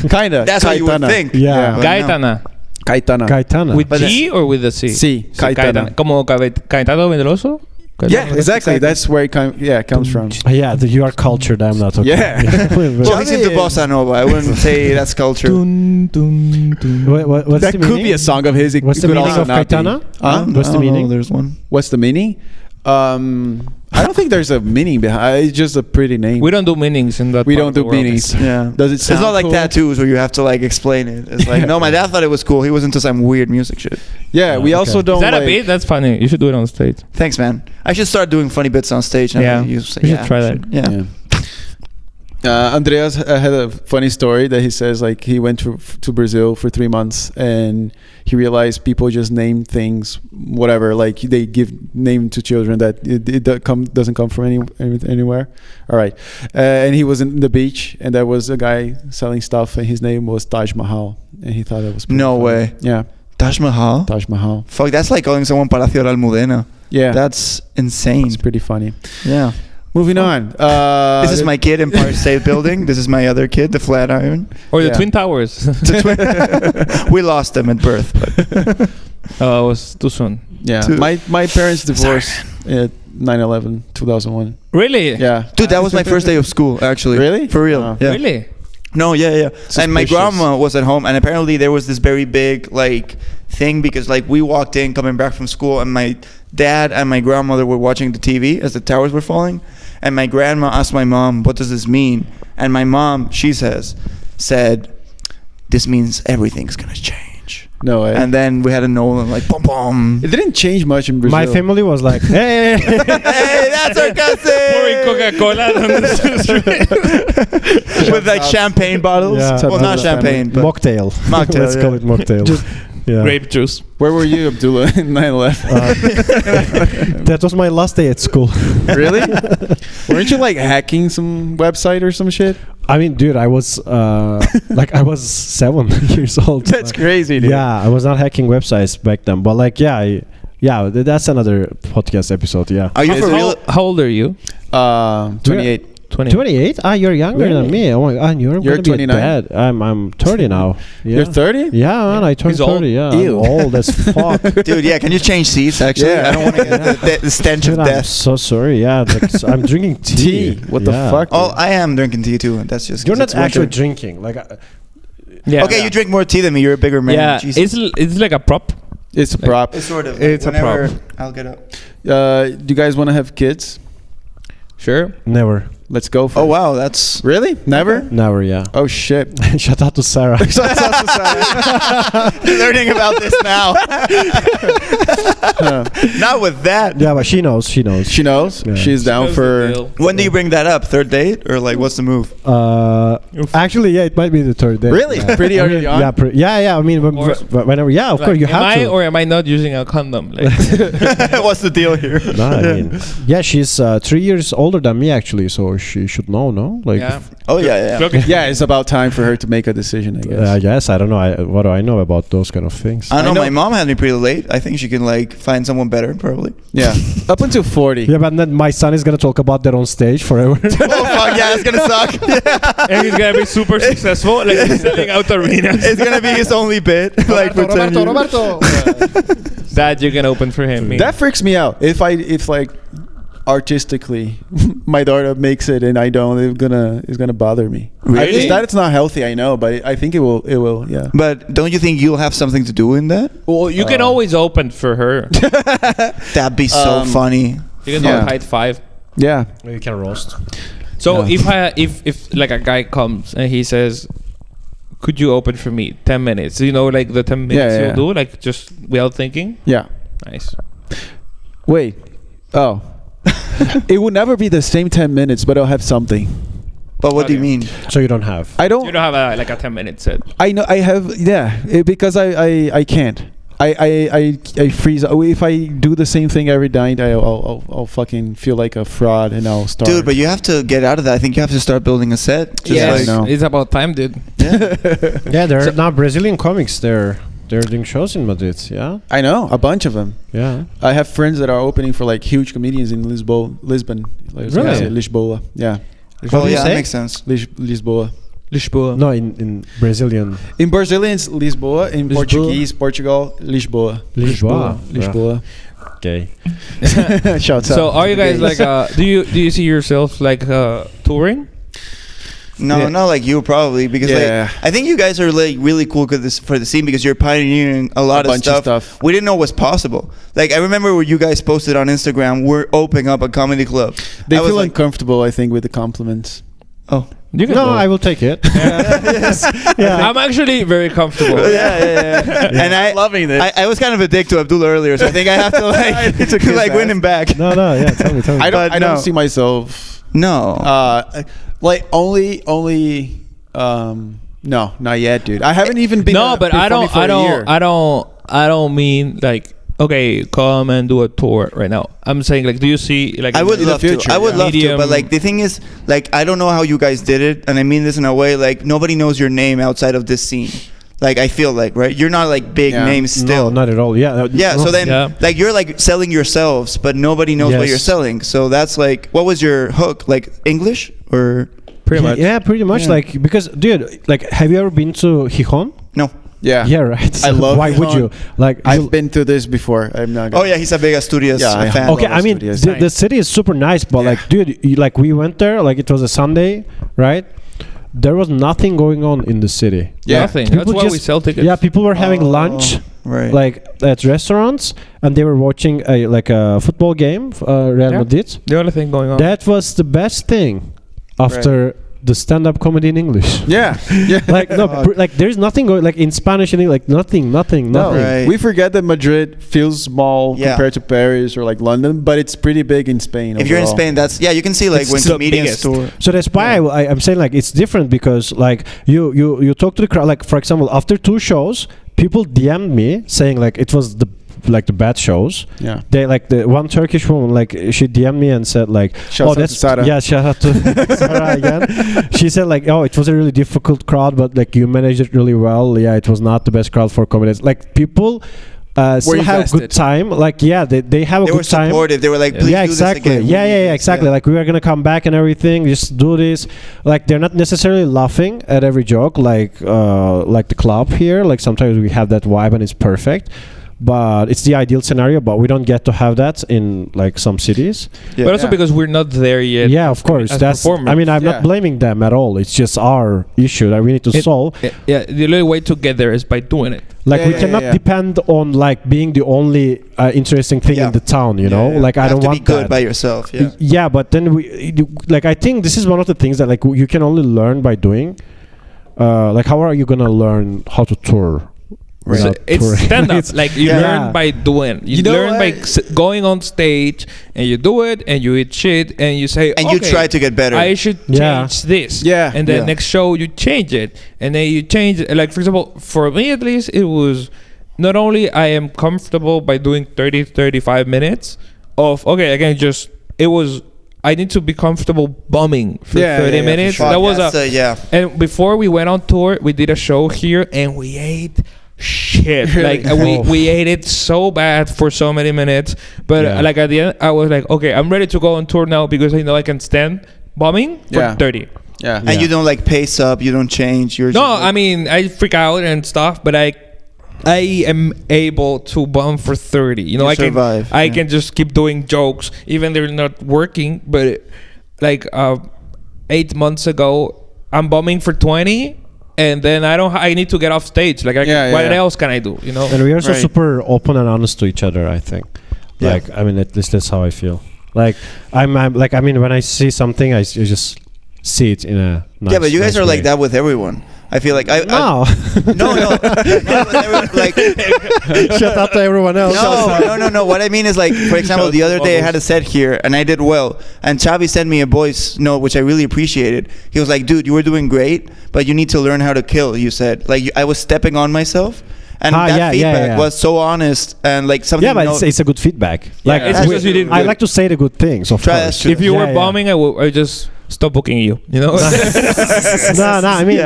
kinda. That's what you would Caetana. think. Yeah. But no. Gaetana. Caetana. Caetano. With But G or with the C? Sí, So, Caetana. Como Caetano Vendroso? Yeah, exactly. That's where it comes from. You are cultured. I'm not. Okay. Yeah. Well, he's into bossa nova. I wouldn't say that's culture. What's That the could meaning? be a song of his. It What's the could meaning also of not be. Caetana? Huh? What's the meaning? There's one. What's the meaning? I don't think there's a meaning behind. It's just a pretty name. We don't do meanings in that. We part don't of the do world. meanings. Yeah. Does it It's sound not like cool? tattoos where you have to like explain it. It's like, no, my dad thought it was cool. He was into some weird music shit. Yeah, we also okay. don't Is that like. a bit? That's funny. You should do it on stage. Thanks, man. I should start doing funny bits on stage. now Yeah. that you You say, should try that. Yeah. Yeah. Andreas had a funny story that he says like he went to Brazil for 3 months and he realized people just name things whatever, like they give name to children that it doesn't come from anywhere. All right, and he was in the beach and there was a guy selling stuff and his name was Taj Mahal and he thought it was pretty No funny. way. Yeah, Taj Mahal? Taj Mahal. Fuck, that's like calling someone Palacio de la Almudena. Yeah, That's insane. it's pretty funny. Yeah. Moving on. This is my kid in Empire State Building. This is my other kid, the Flatiron. Or the Yeah. Twin Towers. We lost them at birth. But Oh, it was too soon. Yeah, Dude. my parents divorced at 9/11 2001. Really? Yeah. dude, that was my first day of school, actually. Really? For real. Oh. Yeah. Really? No, yeah. And my Suspicious. grandma was at home, and apparently there was this very big like thing because like we walked in coming back from school, and my dad and my grandmother were watching the TV as the towers were falling, and my grandma asked my mom, "What does this mean?" And my mom, she said, "This means everything's gonna change." No way. And then we had a Nolan like boom boom. It didn't change much in Brazil. My family was like, hey. Hey, that's our Pouring cousin. Coca-Cola on the street. With like champagne bottles. Yeah. Well, not champagne, but Mocktail. Mocktail, Let's call it mocktail. Yeah. Grape juice. Where were you, Abdullah, in 9/11? That was my last day at school. Really? Weren't you like hacking some website or some shit? I mean, dude, I was I was 7 years old. That's crazy, dude. Yeah, I was not hacking websites back then, but like, that's another podcast episode. Yeah. Are you for real? How old are you? 28. 20. 28? You're younger than me. Oh my god, you're You're gonna be 29. a dad. I'm 30 now. Yeah. You're 30? Yeah, man, I turned He's old. 30. Yeah, Ew. I'm old as fuck. Dude, yeah, can you change seats actually? Yeah. I don't want to get the stench Dude, of I'm death. so sorry. Yeah, like, I'm drinking tea. What the Yeah. fuck? Oh, I am drinking tea too. And that's just 'cause You're not it's winter. actually drinking. Like, Yeah. Okay, you drink more tea than me. You're a bigger man. Yeah, Jesus. it's like a prop. It's a prop. It's sort of. It's a whenever prop. I'll get up. Do you guys want to have kids? Sure. never. Let's go for Oh it. wow, that's. Really? Never? Never, yeah. Oh, shit. Shout out to Sarah. Learning about this now. Not with that. Yeah, but she knows. She knows. She knows? Yeah. She's down for... When do you bring that up? Third date or like what's the move? Actually, yeah, it might be the third day. Really? Yeah. Pretty early on? Yeah, yeah. I mean, course. whenever. Yeah, of course, you have am I to. or am I not using a condom? Like, What's the deal here? No, I mean, yeah, she's 3 years older than me actually, so she should know, no? Like, yeah. Oh yeah. Okay. Yeah, it's about time for her to make a decision, I guess. I guess I don't know. What do I know about those kind of things? I know, I know- my mom had me pretty late. I think she can like find someone better probably. Yeah. Up until 40. Yeah, but then my son is gonna talk about that on stage forever. Oh fuck yeah, it's gonna suck. And he's gonna be super successful, like he's selling out arenas. It's gonna be his only bit. like for 10 years. That you can open for him. Me. That freaks me out. If like artistically my daughter makes it and I don't, it's gonna bother me. Really? It's not healthy, I know, but I think it will, yeah. But don't you think you'll have something to do in that? Well, you can always open for her. That'd be so funny. You can Yeah. do height 5. Yeah. You can roast. So Yeah. if like a guy comes and he says, could you open for me 10 minutes? You know, like the 10 minutes Yeah, you'll yeah. do, like just without thinking. Yeah. Nice. Wait. Oh. It will never be the same 10 minutes, but I'll have something. But what do you Okay. mean? So you don't have. I don't. You don't have like a 10-minute set. I know. I have. Yeah. Because I can't. I freeze. If I do the same thing every night, I'll fucking feel like a fraud and I'll start. Dude, but you have to get out of that. I think you have to start building a set. Just Yes, like- No. it's about time, dude. Yeah, there are now Brazilian comics there. They're doing shows in Madrid. Yeah. I know a bunch of them. Yeah. I have friends that are opening for like huge comedians in Lisbon. Like, Really? yeah, Lisboa. Yeah. How Oh do you yeah, say? that makes sense. Lisboa. Lisboa. No, in Brazilian. In Brazilian, it's Lisboa. In Lisboa. Portuguese, Portugal, Lisboa. Lisboa. Lisboa. Okay. Shouts out. So are you to the guys gays. like do you see yourself like touring? No, Yeah. not like you probably because Yeah. like I think you guys are like really cool for the scene because you're pioneering a lot of bunch of stuff. stuff. We didn't know was possible. Like I remember when you guys posted on Instagram, we're opening up a comedy club. They I was feel like, uncomfortable, I think, with the compliments. oh. You can No, go. I will take it. I'm actually very comfortable. Yeah. And I loving this. I was kind of a dick to Abdullah earlier, so I think I have to like It's a kiss like win ass. him back. No, yeah. Tell me. I don't. But I don't no. see myself. No. Like only. No, not yet, dude. I haven't even been. No, but I performing don't for a year. I don't mean like okay, come and do a tour right now. I'm saying like, do you see like I would in the love to. future, I would yeah. love to, Medium- but like the thing is, like I don't know how you guys did it, and I mean this in a way like nobody knows your name outside of this scene. Like I feel like right, you're not like big Yeah. names still. No, not at all. Yeah. Yeah, no. so then Yeah. like you're like selling yourselves, but nobody knows what Yes. you're selling. So that's like, what was your hook? Like English or pretty much. Yeah, pretty much. Yeah. Like because, dude, like, have you ever been to Gijón? no? Yeah. Yeah, right. I love Why would Gijón. you? Like, I've been through this before. I'm not. Oh yeah, he's a big Asturias Yeah, I- fan. okay, I mean, Studios. the city is super nice, but Yeah. like, dude, like we went there, like it was a Sunday, right? There was nothing going on in the city. Yeah. Nothing. People That's why we just- sell tickets. Yeah, people were having Oh, lunch, right? like at restaurants, and they were watching a football game, Real Yeah. Madrid. The only thing going on. That was the best thing after the stand-up comedy in English. Yeah. Yeah. Like no, like there's nothing going like in Spanish and like nothing. No, Right. we forget that Madrid feels small Yeah. compared to Paris or like London, but it's pretty big in Spain. If you're in overall. Spain, that's you can see like It's when the comedians biggest. tour. So that's why I'm saying like it's different because like you talk to the crowd. Like for example, after 2 shows, people DM'd me saying like it was the bad shows. Yeah. They like the one Turkish woman like she DM'd me and said like Shouts out to Sarah. yeah, shout out to Sarah again. She said like, oh, it was a really difficult crowd, but like you managed it really well. Yeah, it was not the best crowd for comedians. Like people still have a good invested. time. Like yeah, they have a They good were time. supportive. They were like, please Yeah, do exactly. this again. Yeah, exactly. Yeah. Like we are gonna come back and everything. Just do this. Like they're not necessarily laughing at every joke, like the club here. Like sometimes we have that vibe and it's perfect, but it's the ideal scenario. But we don't get to have that in like some cities. Yeah. But also Yeah. because we're not there yet. Yeah, of course. as That's. performers. I mean, I'm Yeah. not blaming them at all. It's just our issue that we need to solve. Yeah, the only way to get there is by doing it. Like Yeah, we yeah, cannot yeah. depend on like being the only interesting thing Yeah. in the town. You know, Yeah, yeah. like I You don't have want to be good that. by yourself. Yeah. Yeah, but then like I think this is one of the things that like you can only learn by doing. Like how are you gonna learn how to tour? So without it's touring? stand up. It's- Like you Yeah. learn by doing. You, You know learn by what? going on stage and you do it and you eat shit and you say, And you okay, try to get better. I should Yeah. change this. Yeah. And then Yeah. next show you change it. And then you change it. Like for example, for me at least, it was not only I am comfortable by doing 30, 35 minutes of okay, again just it was I need to be comfortable bumming for Yeah, 30 yeah, for minutes. sure. That was That's a and before we went on tour, we did a show here and we ate shit. Like we ate it so bad for so many minutes. But Yeah. like at the end, I was like, okay, I'm ready to go on tour now because I know I can stand bombing for Yeah. 30. Yeah. And you don't like pace up. You don't change. You're No, just, like, I mean I freak out and stuff, but I am able to bomb for 30. You know, You I survive, can I yeah. can just keep doing jokes even they're not working. But like 8 months ago, I'm bombing for 20. And then I need to get off stage. Like, what else can I do? You know. And we are also Right. super open and honest to each other. I think. Yeah. Like, I mean, at least that's how I feel. Like I'm like, I mean, when I see something, I just see it in a nice, yeah, but you guys nice are way. like that with everyone. I feel like No. no, like Shut up to everyone else. no. What I mean is, like, for example, the other day I had a set here and I did well, and Xavi sent me a voice note which I really appreciated. He was like, "Dude, you were doing great, but you need to learn how to kill." You said, like, I was stepping on myself, and that feedback was so honest and like something. Yeah, but it's a good feedback. Like it's because you did I good. like to say the good things. Of course. If you were bombing, I would just stop booking you. You know. no. I mean,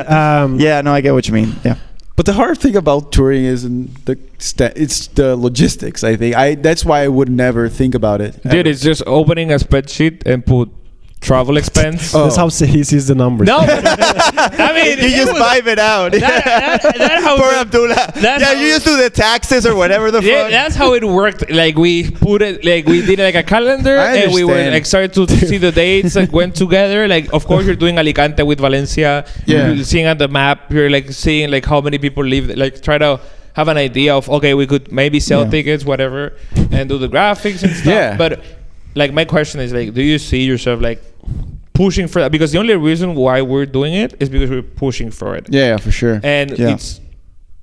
no, I get what you mean. Yeah. But the hard thing about touring isn't it's the logistics. I think that's why I would never think about it. Dude, it's just opening a spreadsheet and put travel expense. That's how he sees the numbers. No, I mean you just vibe it out. That how Poor Abdullah. Yeah, you just do the taxes or whatever the fuck. That's how it worked. Like we put it, like we did like a calendar, and we were like started to see the dates that went together. Like, of course, you're doing Alicante with Valencia. Yeah. You're seeing at the map. You're like seeing like how many people live. Like try to have an idea of, okay, we could maybe sell tickets, whatever, and do the graphics and stuff. Yeah. But like my question is, like, do you see yourself like pushing for that? Because the only reason why we're doing it is because we're pushing for it. Yeah, for sure. And it's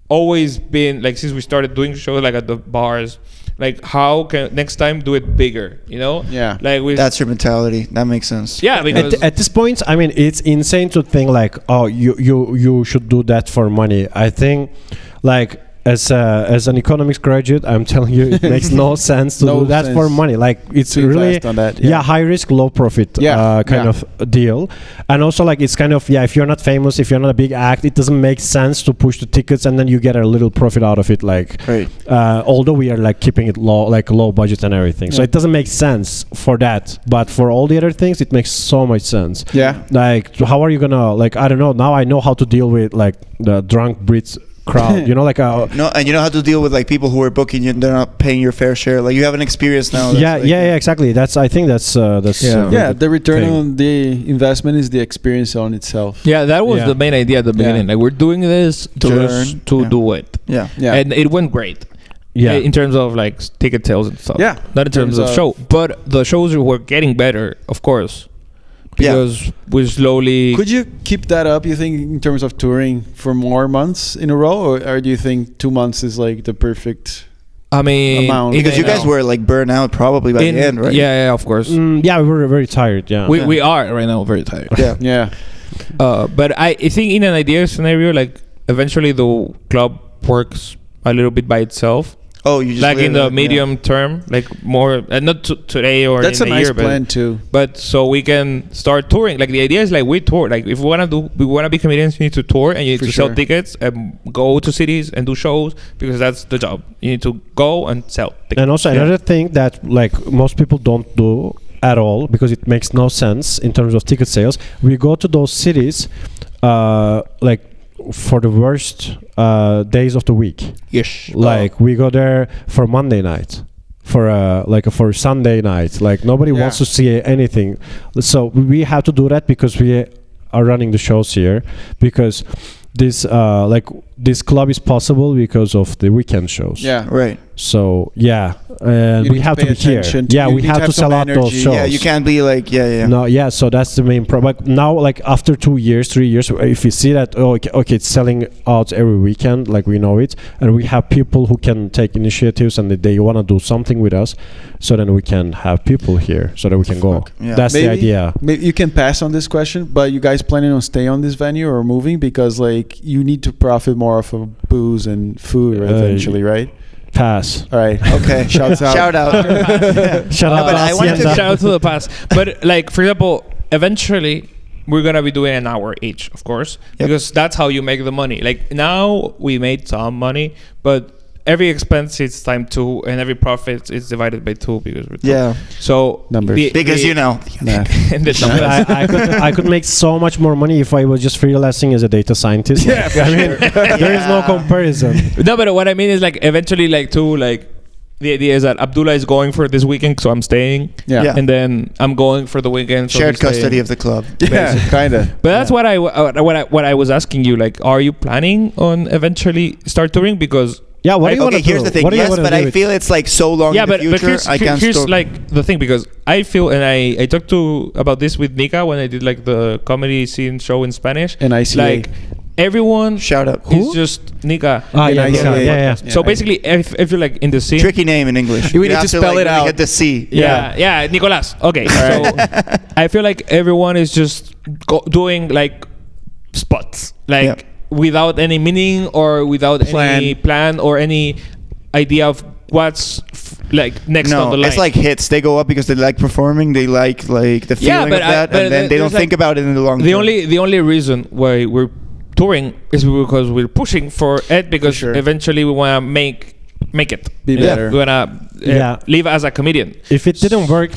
always been like, since we started doing shows like at the bars, like how can next time do it bigger, you know? Yeah. Like That's your mentality. That makes sense. Yeah, because at this point, I mean, it's insane to think like, oh, you should do that for money. I think, like, as an economics graduate, I'm telling you, it makes no sense to do that for money. Like, it's really on that, high risk, low profit kind of deal. And also, like, it's kind of if you're not famous, if you're not a big act, it doesn't make sense to push the tickets and then you get a little profit out of it. Like, although we are like keeping it low, like low budget and everything, so it doesn't make sense for that. But for all the other things, it makes so much sense. Yeah. Like, how are you gonna, like, I don't know. Now I know how to deal with like the drunk Brits crowd, you know, like no, and you know how to deal with like people who are booking you and they're not paying your fair share. Like, you have an experience now. Exactly. I think that's the return on the investment is the experience on itself. Yeah, that was the main idea at the beginning. Like, we're doing this to learn, to do it. Yeah. And it went great. Yeah, in terms of like ticket sales and stuff. Yeah, not in terms of show, but the shows were getting better, of course. Because we slowly... Could you keep that up, you think, in terms of touring for more months in a row? Or do you think 2 months is like the perfect amount? Because you guys were like burnt out probably by the end, right? Yeah, of course. We were very tired, We are right now very tired. Yeah. But I think in an ideal scenario, like eventually the club works a little bit by itself. Oh, you just like in the medium term, like more not today or that's in a a nice year, plan too. But so we can start touring. Like the idea is like we tour. Like if we want to be comedians, you need to tour and you need to sell tickets and go to cities and do shows because that's the job. You need to go and sell tickets. And also another thing that like most people don't do at all because it makes no sense in terms of ticket sales. We go to those cities, like for the worst days of the week. Yes. Like we go there for Monday night, for Sunday night. Like nobody wants to see anything. So we have to do that because we are running the shows here. Because this this club is possible because of the weekend shows. Yeah, right. So and we have to be here. We have to sell out those shows. Yeah, you can't be like No, so that's the main problem. Like now, like after 2 years, 3 years, if we see that okay, it's selling out every weekend, like we know it, and we have people who can take initiatives and they want to do something with us, so then we can have people here, so that we can go. Yeah. That's the idea. Maybe you can pass on this question, but you guys planning on staying on this venue or moving because like you need to profit more off of booze and food eventually, right? Pass. All right. Okay. Shout out. Shout out. Shout out. But I wanted to shout out to the past. But like for example, eventually we're gonna be doing an hour each, of course, because that's how you make the money. Like now we made some money, but every expense is times 2 and every profit is divided by 2 because we're 2. So numbers. Because you know. And the I could make so much more money if I was just freelancing as a data scientist. Yeah, I mean, there is no comparison. No, but what I mean is like eventually like the idea is that Abdullah is going for this weekend, so I'm staying. Yeah. And then I'm going for the weekend. So shared custody of the club. Yeah, kind of. But that's what I was asking you. Like, are you planning on eventually start touring? Because Yeah, what do you want to do? Here's the thing. Yes, but I feel it's like so long in the future. But here's like the thing, because I feel, and I talked about this with Nika when I did like the comedy scene show in Spanish. And I see like everyone shout out is just Nika. Yeah. So basically, I feel like in the scene, tricky name in English. You need to spell it out. Get the C. Yeah, Nicolas. Okay, so I feel like everyone is just doing like spots, like without any meaning or without any plan or any idea of what's like next on the line. It's like hits. They go up because they like performing. They like the feeling of that, and then they don't think about it in the long term. The only reason why we're touring is because we're pushing for it, because eventually we want to make it be better. We want to live as a comedian. If it didn't work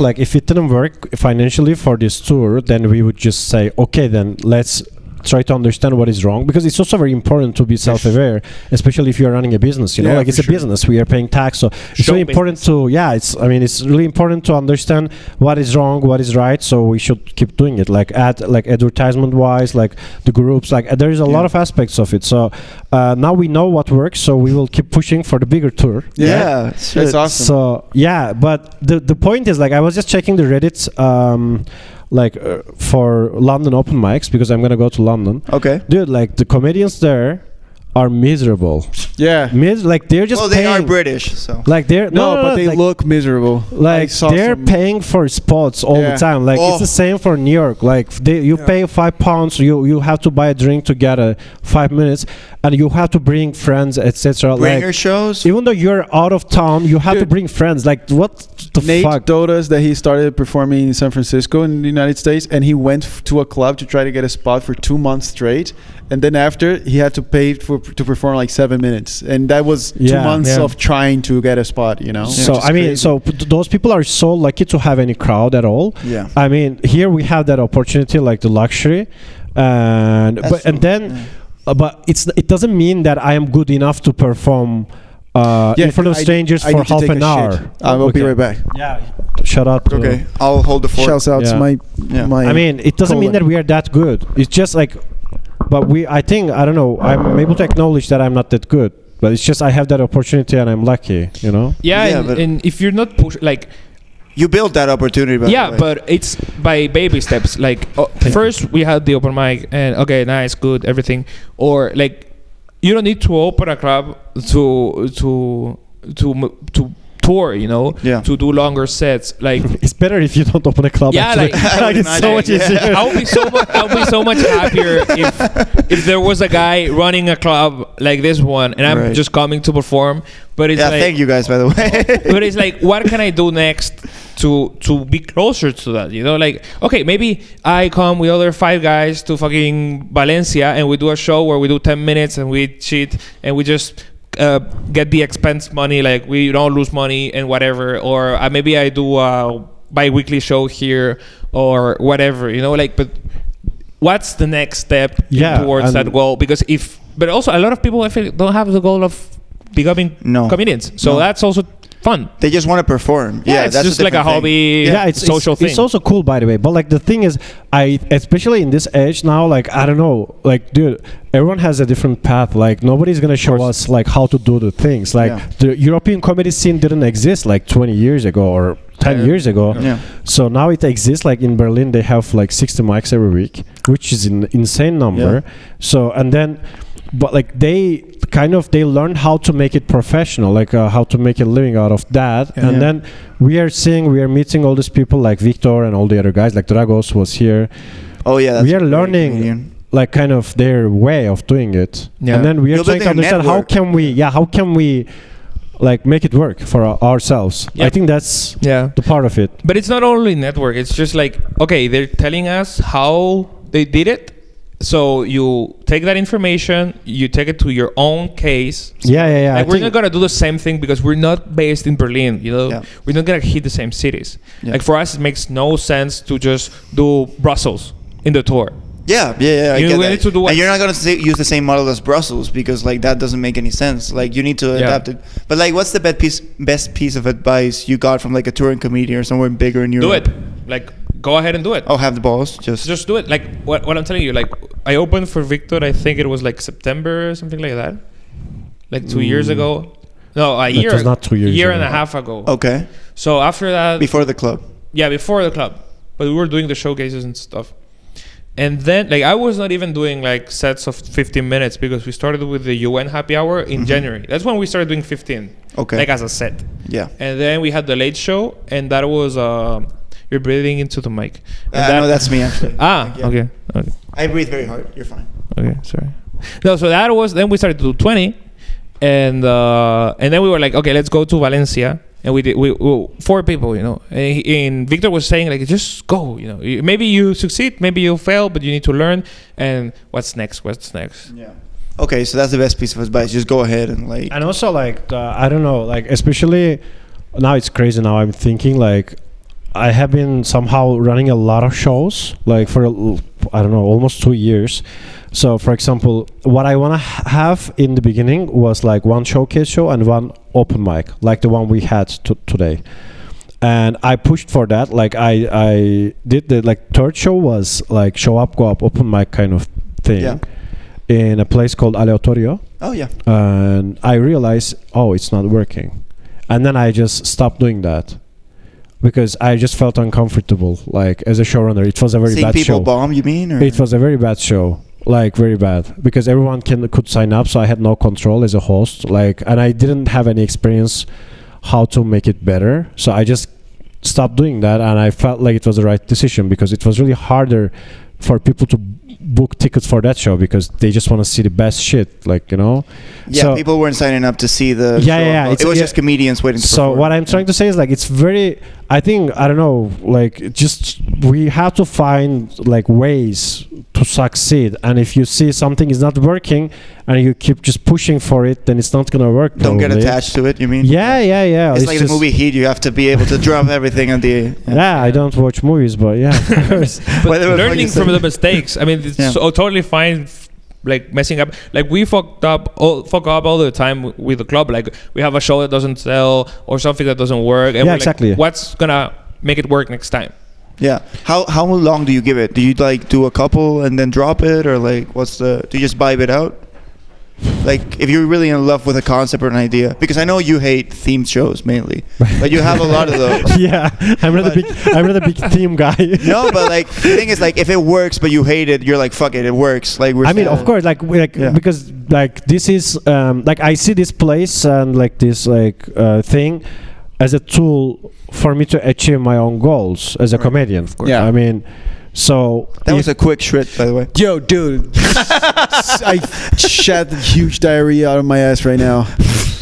financially for this tour, then we would just say, okay, then let's try to understand what is wrong, because it's also very important to be self-aware, especially if you're running a business, you know, like it's a business, we are paying tax, so it's really important to it's really important to understand what is wrong, what is right, so we should keep doing it, like advertisement wise, like the groups, like there is a lot of aspects of it, so now we know what works, so we will keep pushing for the bigger tour. That's awesome. So but the point is, like, I was just checking the Reddit for London open mics, because I'm gonna go to London. Okay, dude, like the comedians there are miserable. Like they're just they are British, so like they're but they look miserable. Like they're paying for spots all the time. Like it's the same for New York. Like you pay £5, you have to buy a drink to get 5 minutes, and you have to bring friends, etc. Bringer like, shows. Even though you're out of town, you have to bring friends. Like what the Nate fuck? told us that he started performing in San Francisco in the United States, and he went to a club to try to get a spot for 2 months straight, and then after he had to pay to perform like 7 minutes, and that was 2 months of trying to get a spot, you know. So I mean, those people are so lucky to have any crowd at all. Yeah. I mean, here we have that opportunity, like the luxury, but it doesn't mean that I am good enough to perform in front of strangers for half an hour. I will be right back. Yeah. Shout out. Okay, I'll hold the fort. Shouts out to my. I mean, it doesn't mean that we are that good. It's just like, but I don't know. I'm able to acknowledge that I'm not that good. But it's just I have that opportunity and I'm lucky, you know. And if you're not like. You built that opportunity, but it's by baby steps. Like first we had the open mic, and okay, nice, good, everything. Or like, you don't need to open a club to tour, you know, to do longer sets. Like it's better if you don't open a club. Like it's so much easier. I'll be so much happier if there was a guy running a club like this one, and I'm just coming to perform. But it's like, thank you guys, by the way. But it's like, what can I do next to be closer to that? You know, like, okay, maybe I come with other 5 guys to fucking Valencia, and we do a show where we do 10 minutes and we cheat and we just get the expense money, like we don't lose money and whatever. Or maybe I do a bi-weekly show here or whatever, you know, like, but what's the next step towards that goal? Because but also a lot of people, I feel, don't have the goal of becoming comedians, so that's also fun. They just want to perform. It's that's just like a hobby. It's social thing. It's also cool, by the way. But like the thing is, especially in this age now, like I don't know, like dude, everyone has a different path. Like nobody's gonna show us like how to do the things. Like the European comedy scene didn't exist like 20 years ago or 10 years ago. So now it exists. Like in Berlin, they have like 60 mics every week, which is an insane number. So but like they learned how to make it professional, like how to make a living out of that. And then we are meeting all these people like Victor and all the other guys, like Dragos was here. That's we are learning like kind of their way of doing it. And then we are trying to understand how can we like make it work for ourselves. I think that's the part of it. But it's not only network, it's just like, okay, they're telling us how they did it. So you take that information, you take it to your own case. Like we're not gonna do the same thing because we're not based in Berlin. You know, we're not gonna hit the same cities. Like for us, it makes no sense to just do Brussels in the tour. I get that. Need to do and you're not gonna use the same model as Brussels because like that doesn't make any sense. Like you need to adapt it. But like, what's the best piece of advice you got from like a touring comedian or somewhere bigger in Europe? Do it. Like, go ahead and do it. Have the balls. Just do it. Like what I'm telling you. Like I opened for Victor. I think it was like September or something like that. like 2 years ago. No, a It year. was not 2 years year ago. and a half ago. Okay. So after that, Before the club. yeah, before the club, but we were doing the showcases and stuff. And then, like, I was not even doing like sets of 15 minutes because we started with the UN happy hour in January. That's when we started doing 15. Okay. Like as a set. Yeah. And then we had the late show, and that was you're breathing into the mic. And No, that's me actually. yeah. Okay. I breathe very hard. You're fine. Okay, sorry. No, so that was, then we started to do 20, and then we were like, okay, let's go to Valencia. And we 4 people, you know. And Victor was saying, like, just go, you know. Maybe you succeed, maybe you fail, but you need to learn. And what's next? Yeah. Okay, so that's the best piece of advice. Just go ahead and like. And also, like, I don't know, like, especially now it's crazy. Now I'm thinking, like, I have been somehow running a lot of shows, like, for, I don't know, almost 2 years. So, for example, what I want to have in the beginning was, like, one showcase show and one open mic, like the one we had today. And I pushed for that. Like, I did the, like, third show was, like, show up, go up, open mic kind of thing. Yeah. In a place called Aleatorio. Oh yeah. And I realized, it's not working. And then I just stopped doing that because I just felt uncomfortable. Like, as a showrunner, it was a very Seeing bad people show. bomb, you mean? Or? It was a very bad show, like very bad, because everyone could sign up, so I had no control as a host. Like, and I didn't have any experience how to make it better, so I just stopped doing that, and I felt like it was the right decision because it was really harder for people to book tickets for that show because they just want to see the best shit, like, you know. Yeah, so, people weren't signing up to see the show. It was just comedians waiting to so perform. what I'm trying to say is, like, it's very, I think, I don't know, like, just we have to find, like, ways to succeed. And if you see something is not working and you keep just pushing for it, then it's not gonna work. Don't get probably. attached to it, you mean? Yeah. It's like the movie Heat. You have to be able to drop everything on the. Yeah, I don't watch movies, but yeah. Of course. But learning from the mistakes. I mean, it's so totally fine. Like messing up, like we fuck up all the time with the club. Like we have a show that doesn't sell or something that doesn't work. And yeah, we're exactly. Like, what's gonna make it work next time? Yeah. How long do you give it? Do you like do a couple and then drop it, or like do you just vibe it out? Like if you're really in love with a concept or an idea, because I know you hate themed shows mainly, but you have a lot of those. Yeah, I'm not a big theme guy. No, but like the thing is, like if it works but you hate it, you're like fuck it works. Like I mean, of course, because like this is like I see this place and like this thing as a tool for me to achieve my own goals as a comedian. Of course. Yeah, I mean. So that was a quick shit, by the way. Yo, dude, I shat huge diarrhea out of my ass right now.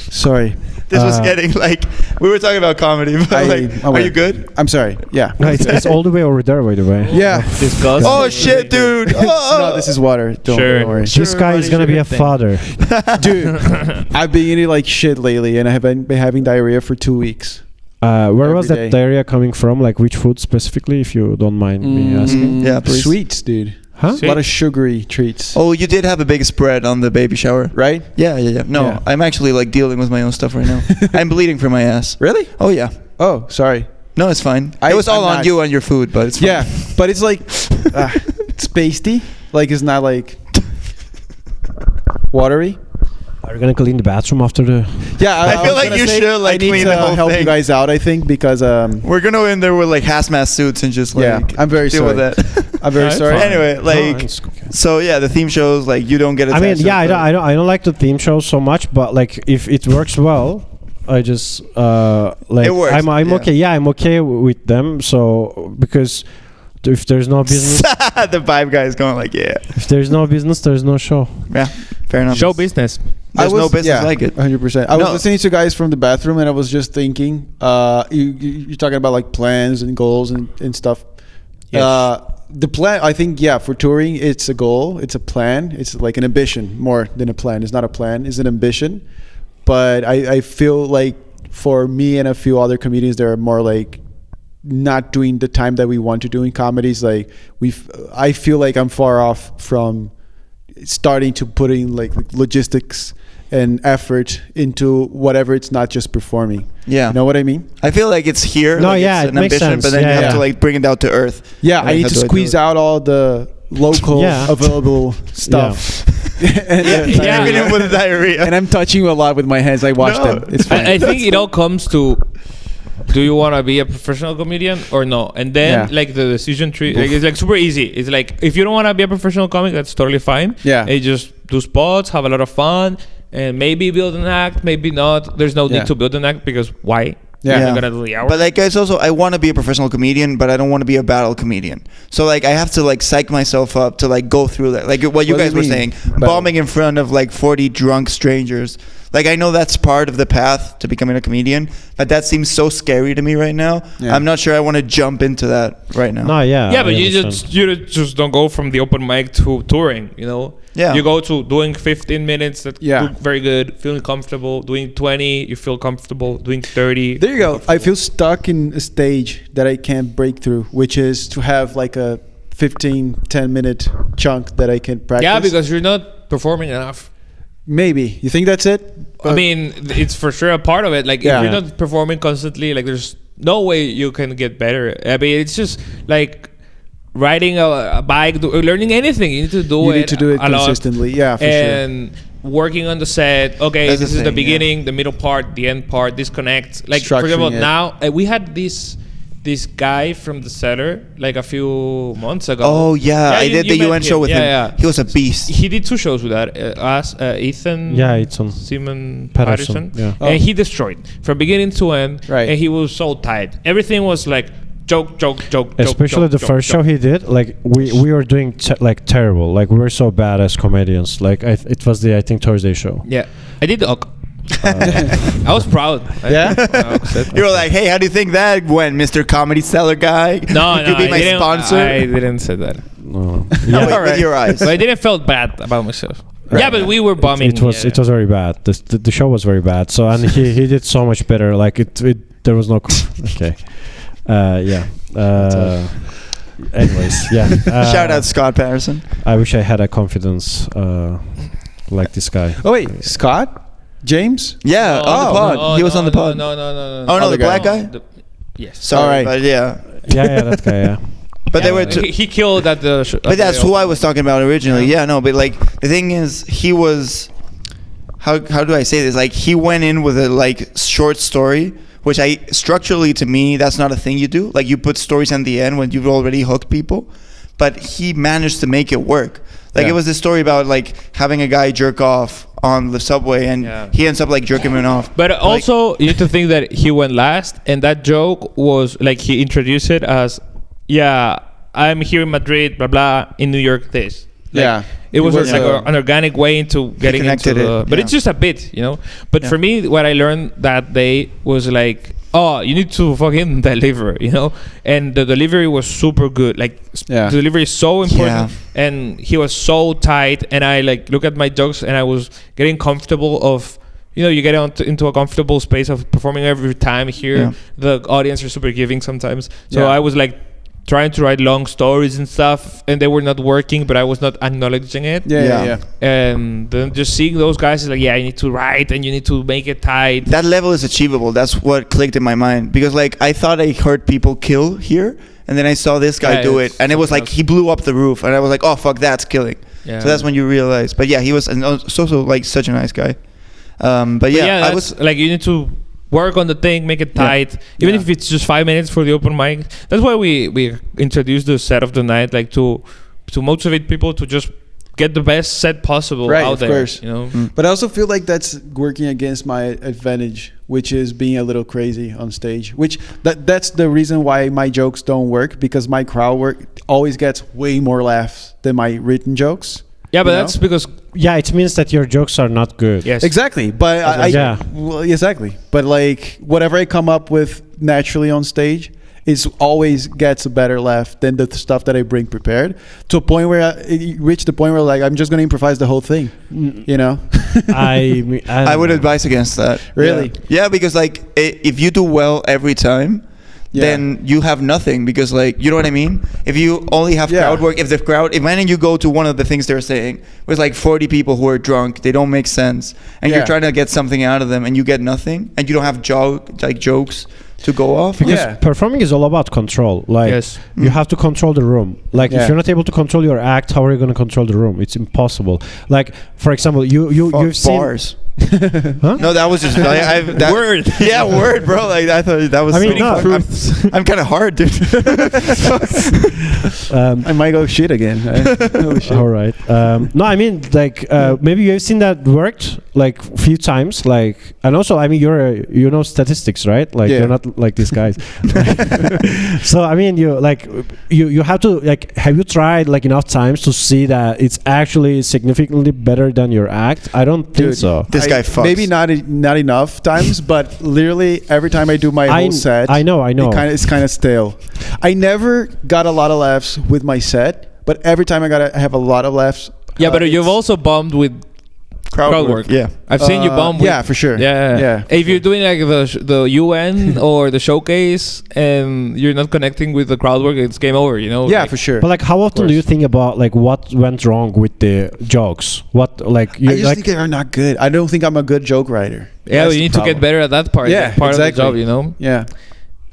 Sorry. This was getting like we were talking about comedy, but are you good? I'm sorry. Yeah. No, it's all the way over there, by the way. Yeah. Disgusting. Oh shit, dude. No, this is water. Don't worry. This guy is gonna be a father. Dude, I've been eating like shit lately, and I have been having diarrhea for 2 weeks. Where was that diarrhea coming from? Like which food specifically, if you don't mind me asking? Yeah, please. Sweets, dude. Huh? A lot of sugary treats. Oh, you did have a big spread on the baby shower, right? Yeah. No, yeah. I'm actually like dealing with my own stuff right now. I'm bleeding from my ass. Really? Oh yeah. Oh, sorry. No, it's fine. It was all on you and your food, but it's fine. Yeah, but it's like it's pasty. Like it's not like watery. Are you gonna clean the bathroom after the? Yeah, I feel like you should like clean the whole help thing. you guys out. I think because we're gonna go in there with like hazmat suits and just like I'm very deal sorry. with that. I'm very sorry. Anyway, like so yeah, the theme shows like you don't get. I mean, yeah, I don't like the theme shows so much, but like if it works well, I just like it works. I'm okay. Yeah, I'm okay with them. So because if there's no business, the vibe guy is going like yeah. If there's no business, there's no show. Yeah, fair enough. Show business. There's no business like it. 100%. I was listening to guys from the bathroom, and I was just thinking, you're talking about like plans and goals and stuff. Yes. The plan, I think, for touring, it's a goal, it's a plan, it's like an ambition more than a plan. It's not a plan, it's an ambition. But I feel like for me and a few other comedians, they're more like not doing the time that we want to do in comedies. Like I feel like I'm far off from starting to put in like logistics and effort into whatever. It's not just performing. Yeah, you know what I mean? I feel like it's here. No, like yeah, it's an ambition, sense. but then you have to like bring it down to earth. Yeah, I need to squeeze out all the local available stuff. Even with diarrhea. And I'm touching you a lot with my hands. I watch them. It's fine. I think it all comes to, do you want to be a professional comedian or no? And then like the decision tree, like, it's like super easy. It's like, if you don't want to be a professional comic, that's totally fine. Yeah. You just do spots, have a lot of fun, and maybe build an act, maybe not. There's no need to build an act, because why? Yeah. You're gonna do the hours. But like, it's also, I want to be a professional comedian, but I don't want to be a battle comedian. So like, I have to like psych myself up to like go through that. Like what you guys were saying, bombing in front of like 40 drunk strangers. Like, I know that's part of the path to becoming a comedian, but that seems so scary to me right now. Yeah. I'm not sure I want to jump into that right now. No, yeah, but you just don't go from the open mic to touring, you know? Yeah. You go to doing 15 minutes that do very good, feeling comfortable. Doing 20, you feel comfortable. Doing 30. There you go. I feel stuck in a stage that I can't break through, which is to have like a 10 minute chunk that I can practice. Yeah, because you're not performing enough. Maybe. You think that's it? I mean, it's for sure a part of it. Like, if you're not performing constantly, like, there's no way you can get better. I mean, it's just like riding a bike, learning anything. You need to do it consistently. Yeah, for and working on the set. Okay, this is the beginning, the middle part, the end part. Disconnect. Like, for example, now we had this guy from the cellar like a few months ago. Oh yeah, I did the UN show with him. Yeah. He was a beast. He did 2 shows with us, Ethan. Yeah, Ethan. Simon Patterson. Yeah. And he destroyed from beginning to end. Right. And he was so tight. Everything was like joke. Especially the first show he did. Like we were doing like terrible. Like we were so bad as comedians. Like it was the Thursday show. Yeah, I did the. I was proud. You were like, hey, how do you think that went, Mr. Comedy Seller guy? No, Could you be my sponsor? I didn't say that. No. With your eyes. But I didn't feel bad about myself. Right. Yeah, but we were bombing. It was very bad. The show was very bad. So and he did so much better. Like there was no okay. Anyways, shout out Scott Patterson. I wish I had a confidence like this guy. Oh wait, Scott? James? Yeah. On the pod. He was on the pod. No. Oh no, the black guy? Yes. Sorry, but yeah. Yeah, that guy. Yeah. But they were. He killed at the. But that's who I was talking about originally. Yeah, no, but like the thing is, he was. How do I say this? Like he went in with a like short story, which structurally to me that's not a thing you do. Like you put stories in the end when you've already hooked people, but he managed to make it work. Like it was this story about like having a guy jerk off on the subway and he ends up like jerking him off. But also you need to think that he went last, and that joke was like he introduced it as I'm here in Madrid, blah blah, in New York this. Like, it was like an organic way into getting into the but it's just a bit, you know. But for me, what I learned that day was like, you need to fucking deliver, you know. And the delivery was super good. Like the delivery is so important, and he was so tight. And I like look at my jokes, and I was getting comfortable of, you know, you get into a comfortable space of performing every time here. The audience are super giving sometimes, so I was like trying to write long stories and stuff, and they were not working, but I was not acknowledging it. And then just seeing those guys is like, you need to write and you need to make it tight. That level is achievable. That's what clicked in my mind, because like I thought I heard people kill here, and then I saw this guy do it, and it was like he blew up the roof, and I was like, oh fuck, that's killing. So that's when you realize. But he was also like such a nice guy. But I was like, you need to work on the thing, make it tight, even if it's just 5 minutes for the open mic. That's why we introduced the set of the night, like to motivate people to just get the best set possible out there. Of course. You know? But I also feel like that's working against my advantage, which is being a little crazy on stage. Which that's the reason why my jokes don't work, because my crowd work always gets way more laughs than my written jokes. Yeah, but that's because it means that your jokes are not good. Yes, exactly. But exactly. But like whatever I come up with naturally on stage is always gets a better laugh than the stuff that I bring prepared. To a point where I reach the point where like I'm just going to improvise the whole thing. You know, I would advise against that. Really? Yeah, because like if you do well every time, then you have nothing, because like, you know what I mean? If you only have crowd work, imagine you go to one of the things they're saying with like 40 people who are drunk, they don't make sense, and you're trying to get something out of them and you get nothing, and you don't have jokes to go off. Because performing is all about control. Like you have to control the room. Like if you're not able to control your act, how are you going to control the room? It's impossible. Like for example, you've seen bars. Huh? No, that was just that word. Yeah, word, bro. Like I thought that was. I mean, I'm kind of hard, dude. I might go shit again. All right. No, I mean, like maybe you've seen that worked like a few times. Like, and also, I mean, you know statistics, right? Like you're not like these guys. So I mean, you have to like. Have you tried like enough times to see that it's actually significantly better than your act? I don't think so. This guy fucks. Maybe not enough times, but literally every time I do my whole set, I know. It's kind of stale. I never got a lot of laughs with my set, but every time I have a lot of laughs. Yeah, but you've also bombed with crowd work. Yeah, I've seen you bomb with. Yeah, for sure. Yeah. If you're doing like the UN or the showcase and you're not connecting with the crowd work, it's game over. You know. Yeah, like, for sure. But like, how often do you think about like what went wrong with the jokes? What like I just think they're not good. I don't think I'm a good joke writer. Yeah, you need to get better at that part. Yeah, part exactly. of the job. You know. Yeah.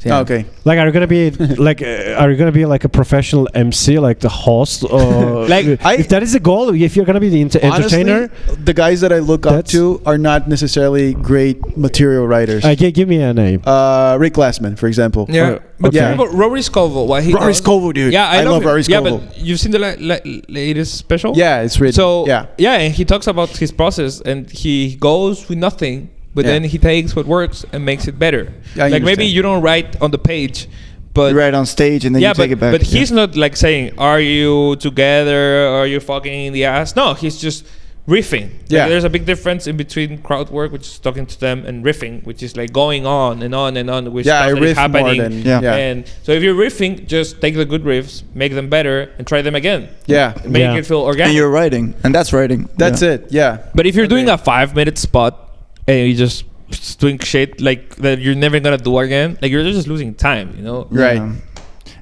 Yeah. Oh, okay. Like, are you gonna be like, a professional MC, like the host, or like if that is a goal, if you're gonna be the entertainer? Honestly, the guys that I look up to are not necessarily great material writers. Give me a name. Rick Glassman, for example. Yeah, but Rory Scovel, what he Rory does, Scovel, dude. Yeah, I love Rory Scovel. Yeah, but you've seen the latest special? Yeah, it's written. So yeah, and he talks about his process, and he goes with nothing. But then he takes what works and makes it better. Yeah, like maybe you don't write on the page, but you write on stage and then you take it back. But he's not like saying, "Are you together? Are you fucking in the ass?" No, he's just riffing. Yeah, like, there's a big difference in between crowd work, which is talking to them, and riffing, which is like going on and on and on with stuff that is happening. And so if you're riffing, just take the good riffs, make them better, and try them again. Yeah, make it feel organic. And you're writing, and that's writing. That's it. Yeah. But if you're doing a 5-minute spot and you just doing shit like that you're never gonna do again, like you're just losing time, you know? Right.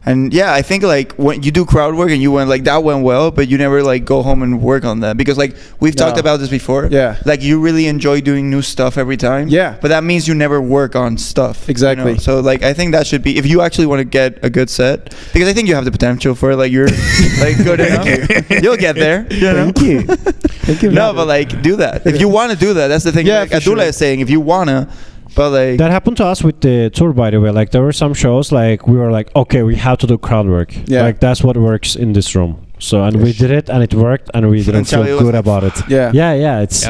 And I think like when you do crowd work and you went like that went well, but you never like go home and work on that, because like we've talked about this before. Yeah. Like you really enjoy doing new stuff every time. Yeah. But that means you never work on stuff. Exactly. You know? So like I think that should be, if you actually want to get a good set, because I think you have the potential for it, like you're like good enough. You'll get there. Thank you. Thank you. No, but like do that. If you want to do that, that's the thing. Yeah, like Abdullah is saying, if you wanna. But like that happened to us with the tour, by the way. Like there were some shows like we were like, okay, we have to do crowd work. Yeah, like that's what works in this room. So and we did it and it worked and we didn't feel good about it. Yeah. It's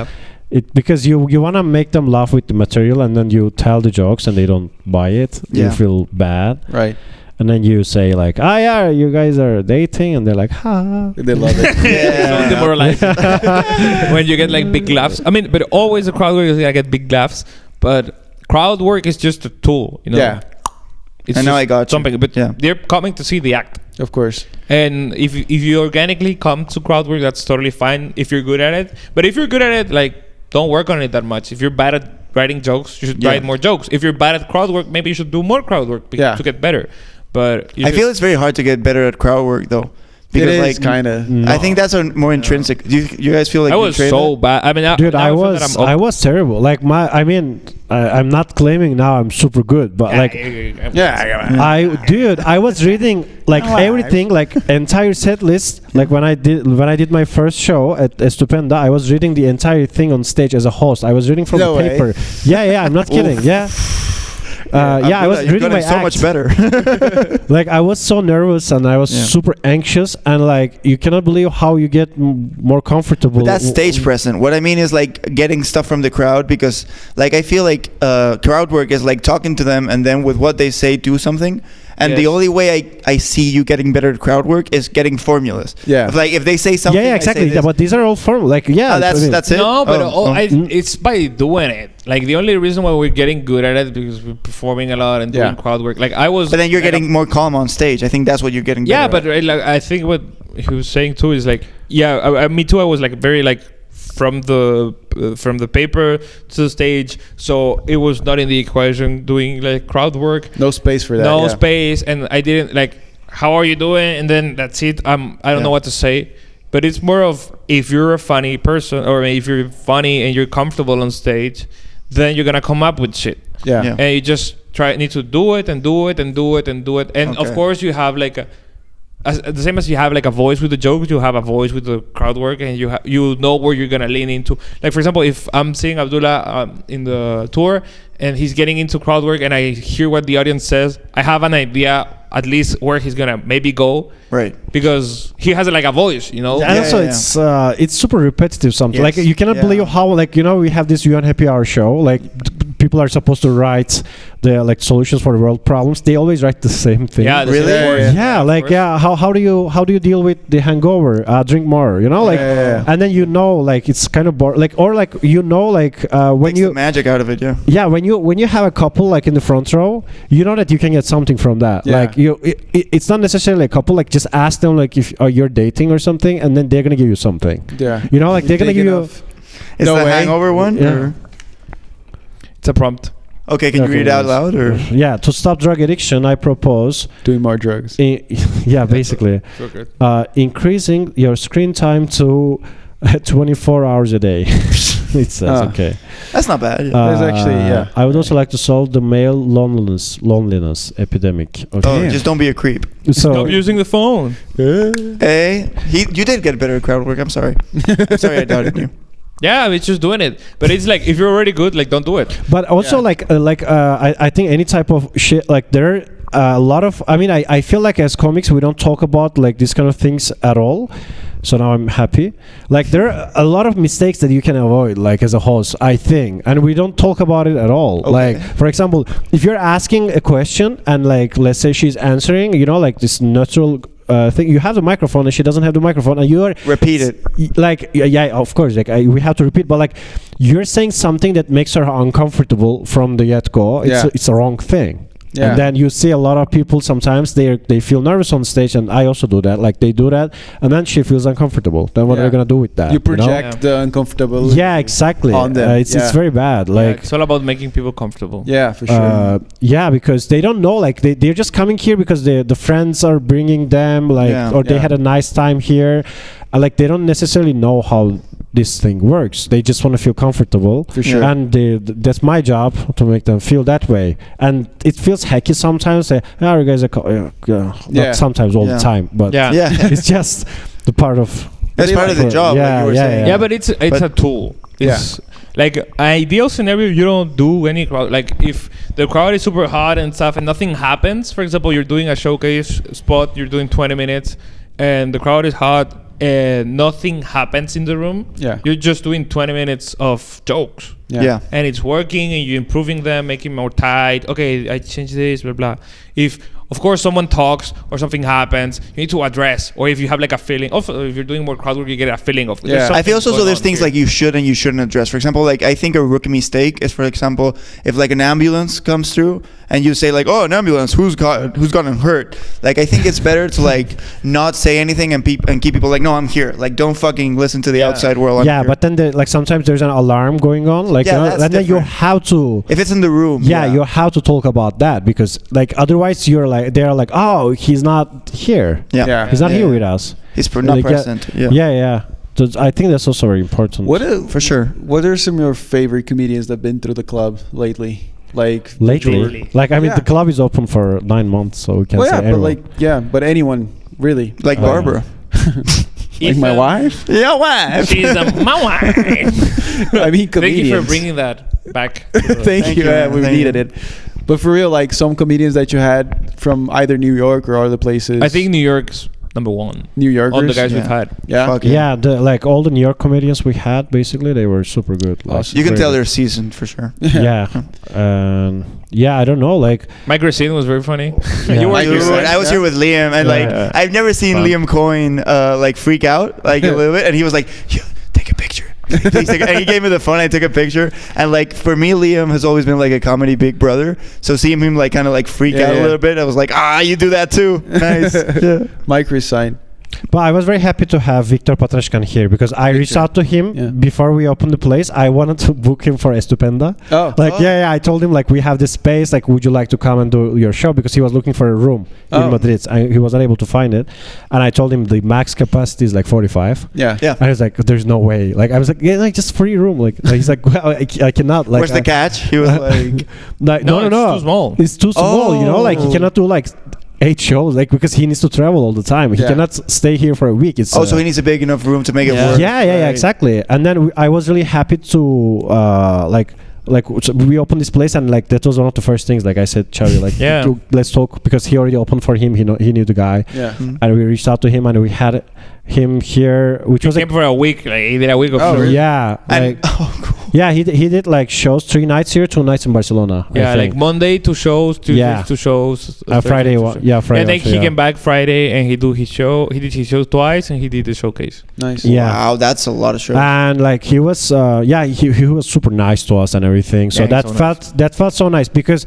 because you want to make them laugh with the material and then you tell the jokes and they don't buy it. You feel bad. Right. And then you say like, yeah, you guys are dating, and they're like, ha. They love it. So demoralizing. When you get like big laughs. I mean, but always the crowd work is gonna get big laughs, but crowd work is just a tool, you know. Yeah. It's and now I got something, but they're coming to see the act, of course. And if you organically come to crowd work, that's totally fine if you're good at it. But if you're good at it, like don't work on it that much. If you're bad at writing jokes, you should write more jokes. If you're bad at crowd work, maybe you should do more crowd work to get better. But I feel it's very hard to get better at crowd work though. Because it is like kind of. I think that's a more intrinsic. Do you guys feel like I was so bad? I mean, dude, I was terrible. Like I'm not claiming now I'm super good, but I was reading like everything, like entire set list. Like when I did my first show at Estupenda, I was reading the entire thing on stage as a host. I was reading from the paper. Yeah, I'm not kidding. Yeah. I was reading my so much better. Like I was so nervous and I was super anxious, and like you cannot believe how you get more comfortable. But that's stage present. What I mean is like getting stuff from the crowd, because like I feel like crowd work is like talking to them and then with what they say do something. And the only way I see you getting better at crowd work is getting formulas. Yeah. Like if they say something. Yeah, exactly. But these are all formulas. Like that's it. No, but it's by doing it. Like the only reason why we're getting good at it is because we're performing a lot and doing crowd work. Like I was. But then you're getting more calm on stage. I think that's what you're getting. Yeah, but like I think what he was saying too is like me too. I was like very like from the paper to the stage, so it was not in the equation doing like crowd work. No space for that. No space, and I didn't like. How are you doing? And then that's it. I don't know what to say. But it's more of if you're a funny person or if you're funny and you're comfortable on stage, then you're gonna come up with shit. Yeah. And you just need to do it and do it and do it and do it. And of course you have like the same as you have like a voice with the jokes, you have a voice with the crowd work, and you know where you're gonna lean into. Like for example, if I'm seeing Abdullah in the tour and he's getting into crowd work, and I hear what the audience says, I have an idea at least where he's gonna maybe go, right? Because he has like a voice, you know. And also it's super repetitive sometimes. Yes. Like you cannot believe how, like, you know, we have this UN Happy Hour show. Like people are supposed to write the like solutions for the world problems. They always write the same thing. Yeah, really. How do you deal with the hangover? Drink more. You know, like, and then you know, like it's kind of boring. Like, or like you know, like when Makes you the magic out of it, yeah, when you have a couple like in the front row, you know that you can get something from that. Yeah. Like it's not necessarily a couple. Like just ask them like if you're dating or something, and then they're gonna give you something. Yeah. You know, like they're gonna give you. Is No the way. hangover one? Yeah. Or? It's a prompt. Okay, can you read it out loud or? Yeah, to stop drug addiction, I propose. Doing more drugs. Yeah, basically, So good. increasing your screen time to 24 hours a day. It says okay. That's not bad. That's actually, yeah. I would also like to solve the male loneliness epidemic. Okay. Oh, just don't be a creep. So Stop using the phone. Hey, you did get better at crowd work. I'm sorry. I'm sorry I doubted you. Yeah, it's just doing it. But it's like if you're already good, like don't do it. But also I think any type of shit, like there are a lot of, I mean, I feel like as comics we don't talk about like these kind of things at all. So now I'm happy. Like there are a lot of mistakes that you can avoid, like as a host, I think, and we don't talk about it at all. Okay. Like for example, if you're asking a question and like let's say she's answering, you know, like this natural thing, you have the microphone and she doesn't have the microphone, and you're Repeat it. like yeah, of course, like we have to repeat, but like you're saying something that makes her uncomfortable from the get-go. It's a wrong thing. Yeah. And then you see a lot of people sometimes they feel nervous on stage, and I also do that. Like they do that, and then she feels uncomfortable. Then what are they gonna do with that? You project know? the uncomfortable. Yeah, exactly. On them. It's very bad. Yeah, Like it's all about making people comfortable. Yeah, for sure. yeah, because they don't know. Like they're just coming here because the friends are bringing them. Like or they had a nice time here. Like they don't necessarily know how this thing works. They just want to feel comfortable. For sure. And that's my job to make them feel that way. And it feels hacky sometimes. You guys are not sometimes, all the time. But it's just the part of. That's part of the job. Yeah, like you were saying. Yeah, but it's a tool. It's like ideal scenario. You don't do any crowd. Like if the crowd is super hot and stuff, and nothing happens. For example, you're doing a showcase spot. You're doing 20 minutes, and the crowd is hot. And nothing happens in the room. Yeah. You're just doing 20 minutes of jokes. Yeah. And it's working, and you're improving them, making more tight. Okay, I changed this, blah, blah. If, of course, someone talks or something happens, you need to address. Or if you have like a feeling, also if you're doing more crowd work, you get a feeling of. I feel also there's things like you should and you shouldn't address. For example, like I think a rookie mistake is, for example, if like an ambulance comes through and you say like, oh, an ambulance, who's gotten hurt? Like I think it's better to like not say anything and keep people like, no, I'm here. Like don't fucking listen to the outside world. But then like sometimes there's an alarm going on. Like and then you have to. If it's in the room. You have to talk about that, because like otherwise they're like, oh, he's not here. He's not here with us. He's not present. So I think that's also very important. For sure. What are some of your favorite comedians that have been through the club lately? Like lately, like I mean, the club is open for 9 months, so we can say anyone. But anyone really, like Barbara. Like my wife? Your wife. She's my wife. I mean, comedians. Thank you for bringing that back. Thank you. We needed it. But for real, like some comedians that you had from either New York or other places. I think New York's number one. New Yorkers. All the guys we've had. Like all the New York comedians we had, basically, they were super good. Like, you can tell they're seasoned for sure. I don't know. Like Mike Racine was very funny. I was here with Liam, and like I've never seen Liam Coyne like freak out like a little bit, and he was like, take a picture. And he gave me the phone. I took a picture, and like for me, Liam has always been like a comedy big brother. So seeing him like kind of like freak out a little bit, I was like, you do that too. Nice. Mike Racine. But I was very happy to have Victor Patrashkan here because I reached out to him before we opened the place. I wanted to book him for Estupenda. I told him like we have this space. Like, would you like to come and do your show? Because he was looking for a room in Madrid. He was not able to find it, and I told him the max capacity is like 45. Yeah. And I was like, "There's no way." Like I was like, "Yeah, like just free room." Like he's like, "Well, I cannot." Like, where's the catch? He was like, no, it's too small. It's too small. You know, like he cannot do like 8 shows, like because he needs to travel all the time. He cannot stay here for a week. It's so he needs a big enough room to make it work. Yeah, exactly. And then I was really happy to we opened this place, and like that was one of the first things. Like I said, Xavi, like let's talk, because he already opened for him. He knew the guy. And we reached out to him, and we had him here, which was came for a week. Like he did a week of shows. Yeah, and, cool. Yeah, he did like shows, 3 nights here, 2 nights in Barcelona. Yeah, like Monday 2 shows, Tuesday 2 shows, Friday 2 shows. Friday. And then he came back Friday and he did his show twice, and he did the showcase. Nice. Yeah. Wow, that's a lot of shows. And like he was, he was super nice to us and everything. So that felt so nice, because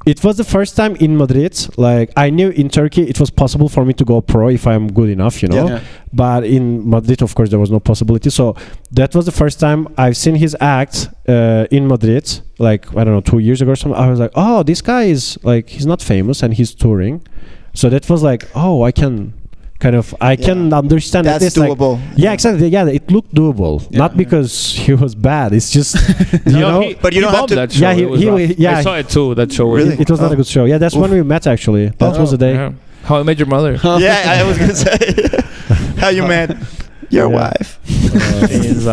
it was the first time in Madrid. Like I knew in Turkey it was possible for me to go pro if I'm good enough, you know. Yeah. But in Madrid, of course, there was no possibility. So that was the first time I've seen his act in Madrid. Like, I don't know, 2 years ago or something. I was like, oh, this guy is like, he's not famous and he's touring. So that was like, oh, I can understand that's this, doable. Like, yeah, exactly. Yeah, it looked doable. Not because he was bad. It's just, you know. But you don't have to. That show. I saw it too. That show. Really? It was not a good show. Yeah, that's when we met actually. That was the day. Yeah. How I Met Your Mother. Yeah, I was gonna say how you met your wife. Is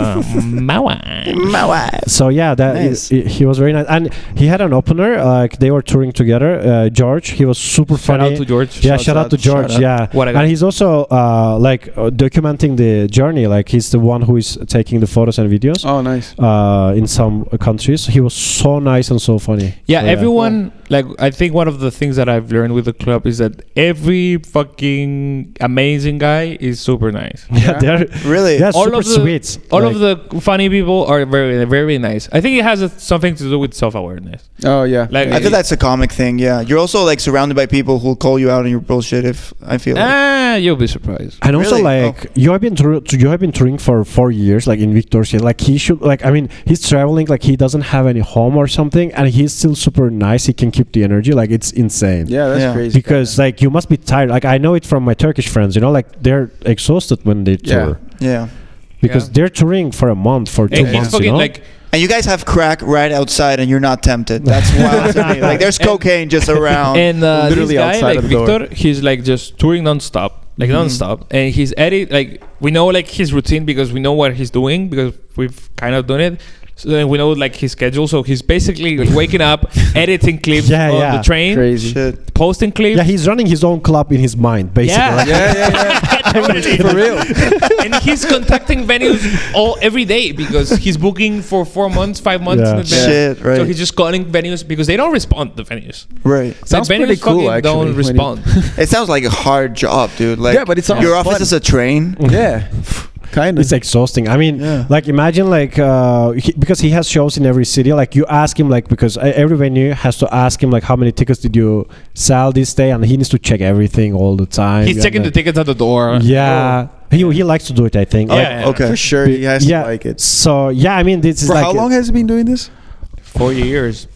my wife. So yeah, that nice. He was very nice, and he had an opener. Like they were touring together. George, he was super funny. Shout out to George. Yeah, shout out to George. Yeah, and he's also documenting the journey. Like he's the one who is taking the photos and videos. Oh, nice. In some countries, he was so nice and so funny. Yeah, so, everyone. Cool. Like I think one of the things that I've learned with the club is that every fucking amazing guy is super nice. Yeah, they're really. They're super sweet. All of the funny people are very, very nice. I think it has something to do with self-awareness. Oh yeah, like I think that's a comic thing. Yeah, you're also like surrounded by people who'll call you out on your bullshit. If I feel you'll be surprised. And also you have been touring for 4 years, like in Victor's. Like he should, like, I mean, he's traveling, like he doesn't have any home or something, and he's still super nice. He can keep the energy. Like it's insane. Yeah, that's crazy. Because like you must be tired. Like I know it from my Turkish friends. You know, like they're exhausted when they tour. Yeah. Because they're touring for a month, for 2 months, you know? And you guys have crack right outside, and you're not tempted. That's wild to me. Like there's cocaine just around. And literally this guy, outside like of the Victor, door. he's like just touring nonstop, like nonstop. And he's like we know like his routine because we know what he's doing because we've kind of done it. So then we know like his schedule. So he's basically waking up, editing clips on the train, crazy shit, posting clips. Yeah, he's running his own club in his mind, basically. Yeah. Totally. For real. And he's contacting venues every day because he's booking for 4 months, 5 months in advance. Shit, right. So he's just calling venues because they don't respond to venues. Right. Sounds pretty cool, actually. Don't respond. It sounds like a hard job, dude. Like, yeah, but it's your office is a train. Yeah. Kind of. It's exhausting. I mean, like imagine like because he has shows in every city. Like you ask him, like, because every venue has to ask him like how many tickets did you sell this day, and he needs to check everything all the time. He's checking the tickets at the door. Yeah. He likes to do it, I think. Okay. For sure, he has to like it. So yeah, I mean, this is for like how long has he been doing this? 4 years.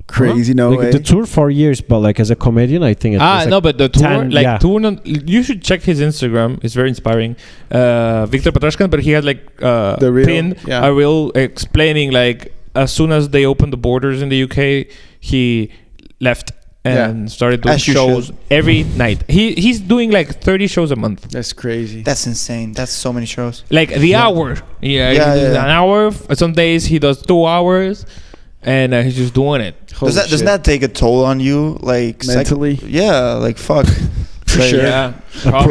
Crazy, no way. The tour 4 years, but like as a comedian, I think. But the tour, you should check his Instagram. It's very inspiring. Victor Patrashkan, but he had like a reel explaining like as soon as they opened the borders in the UK, he left and started doing shows every night. He's doing like 30 shows a month. That's crazy. That's insane. That's so many shows. Like the hour. An hour. Some days he does 2 hours. And he's just doing it. Doesn't that take a toll on you, like mentally? Like fuck. For sure. Yeah.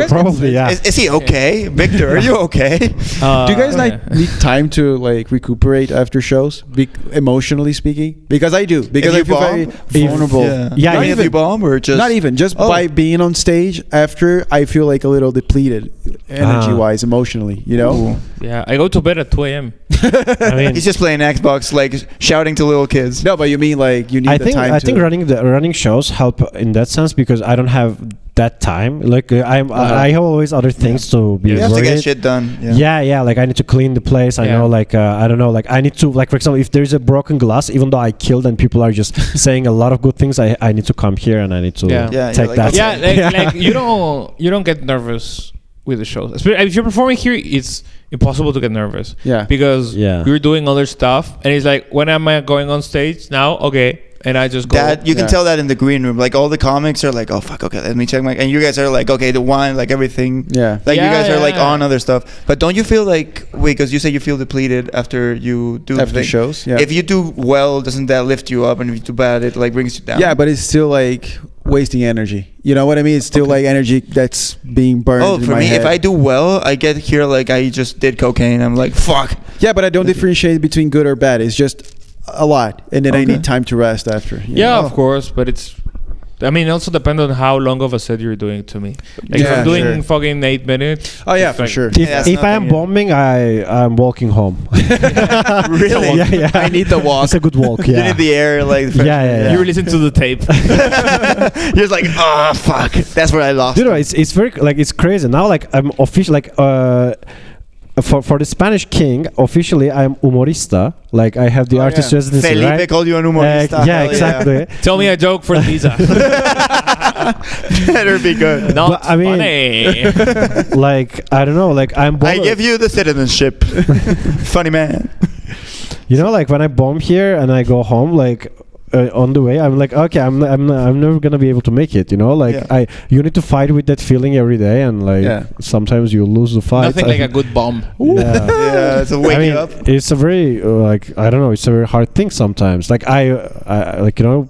Probably, yeah. Is he okay? Victor, are you okay? Do you guys need time to like recuperate after shows, emotionally speaking? Because I do. Because I feel very vulnerable. Not even, if you bomb or just... Not even. Just by being on stage after, I feel like a little depleted energy-wise, emotionally, you know? Ooh. Yeah, I go to bed at 2 a.m. I mean, he's just playing Xbox, like shouting to little kids. No, but you mean like you need the time I think running shows help in that sense because I don't have that time. Like I have always other things to be You have to worried. get shit done. Yeah. Like I need to clean the place. I know, like I don't know, like I need to, like for example, if there's a broken glass, even though I killed and people are just saying a lot of good things, I need to come here and I need to take like, that. Yeah, like you don't get nervous with the shows. If you're performing here, it's impossible to get nervous. Yeah. Because you're doing other stuff, and it's like, when am I going on stage now? Okay. And I just go. That you can tell that in the green room. Like all the comics are like, oh fuck, okay, let me check my. And you guys are like, okay, the wine, like everything. Yeah. Like you guys are like on other stuff. But don't you feel like, wait, because you say you feel depleted after you do after shows? Yeah. If you do well, doesn't that lift you up? And if you do bad, it like brings you down. Yeah, but it's still like wasting energy. You know what I mean? It's still like energy that's being burned. Oh, in for my me, head. if I do well, I get here like I just did cocaine. I'm like, fuck. Yeah, but I don't differentiate between good or bad. It's just a lot, and then I need time to rest after. Of course, but it's. I mean, it also depends on how long of a set you're doing to me. Like if I'm doing fucking 8 minutes. Oh yeah, for sure. If I am bombing, I'm walking home. Really? Yeah. I need the walk. It's a good walk. You Yeah. need the air, like. Yeah. You listen to the tape. You're just like, oh fuck, that's where I lost. You know, it's very like it's crazy now. Like I'm official like for the Spanish king officially I'm humorista. Like I have the artist residency. Felipe right? called you an humorista. Yeah, exactly. Tell me a joke for Lisa. Better be good. Not But, I mean, funny. Like I don't know. Like I give you the citizenship. Funny man. You know, like when I bomb here and I go home, like on the way, I'm like, okay, I'm never gonna be able to make it. You know, like you need to fight with that feeling every day, and like sometimes you lose the fight. Nothing like a good bomb. Yeah, it's a wake up. It's a very like I don't know. It's a very hard thing sometimes. Like I like you know.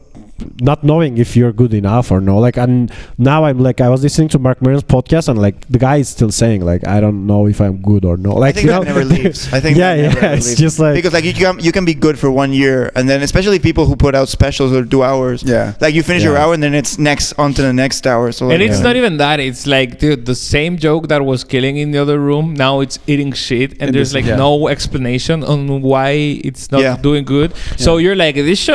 Not knowing if you're good enough or no, like, and now I'm like, I was listening to Mark Maron's podcast, and like the guy is still saying like, I don't know if I'm good or no. Like, I think that never leaves. I think it's just like because like you can be good for 1 year, and then especially people who put out specials or do hours. Yeah, like you finish your hour and then it's next on to the next hour. So and it's not even that. It's like, dude, the same joke that was killing in the other room, now it's eating shit, and there's like no explanation on why it's not doing good. So you're like, this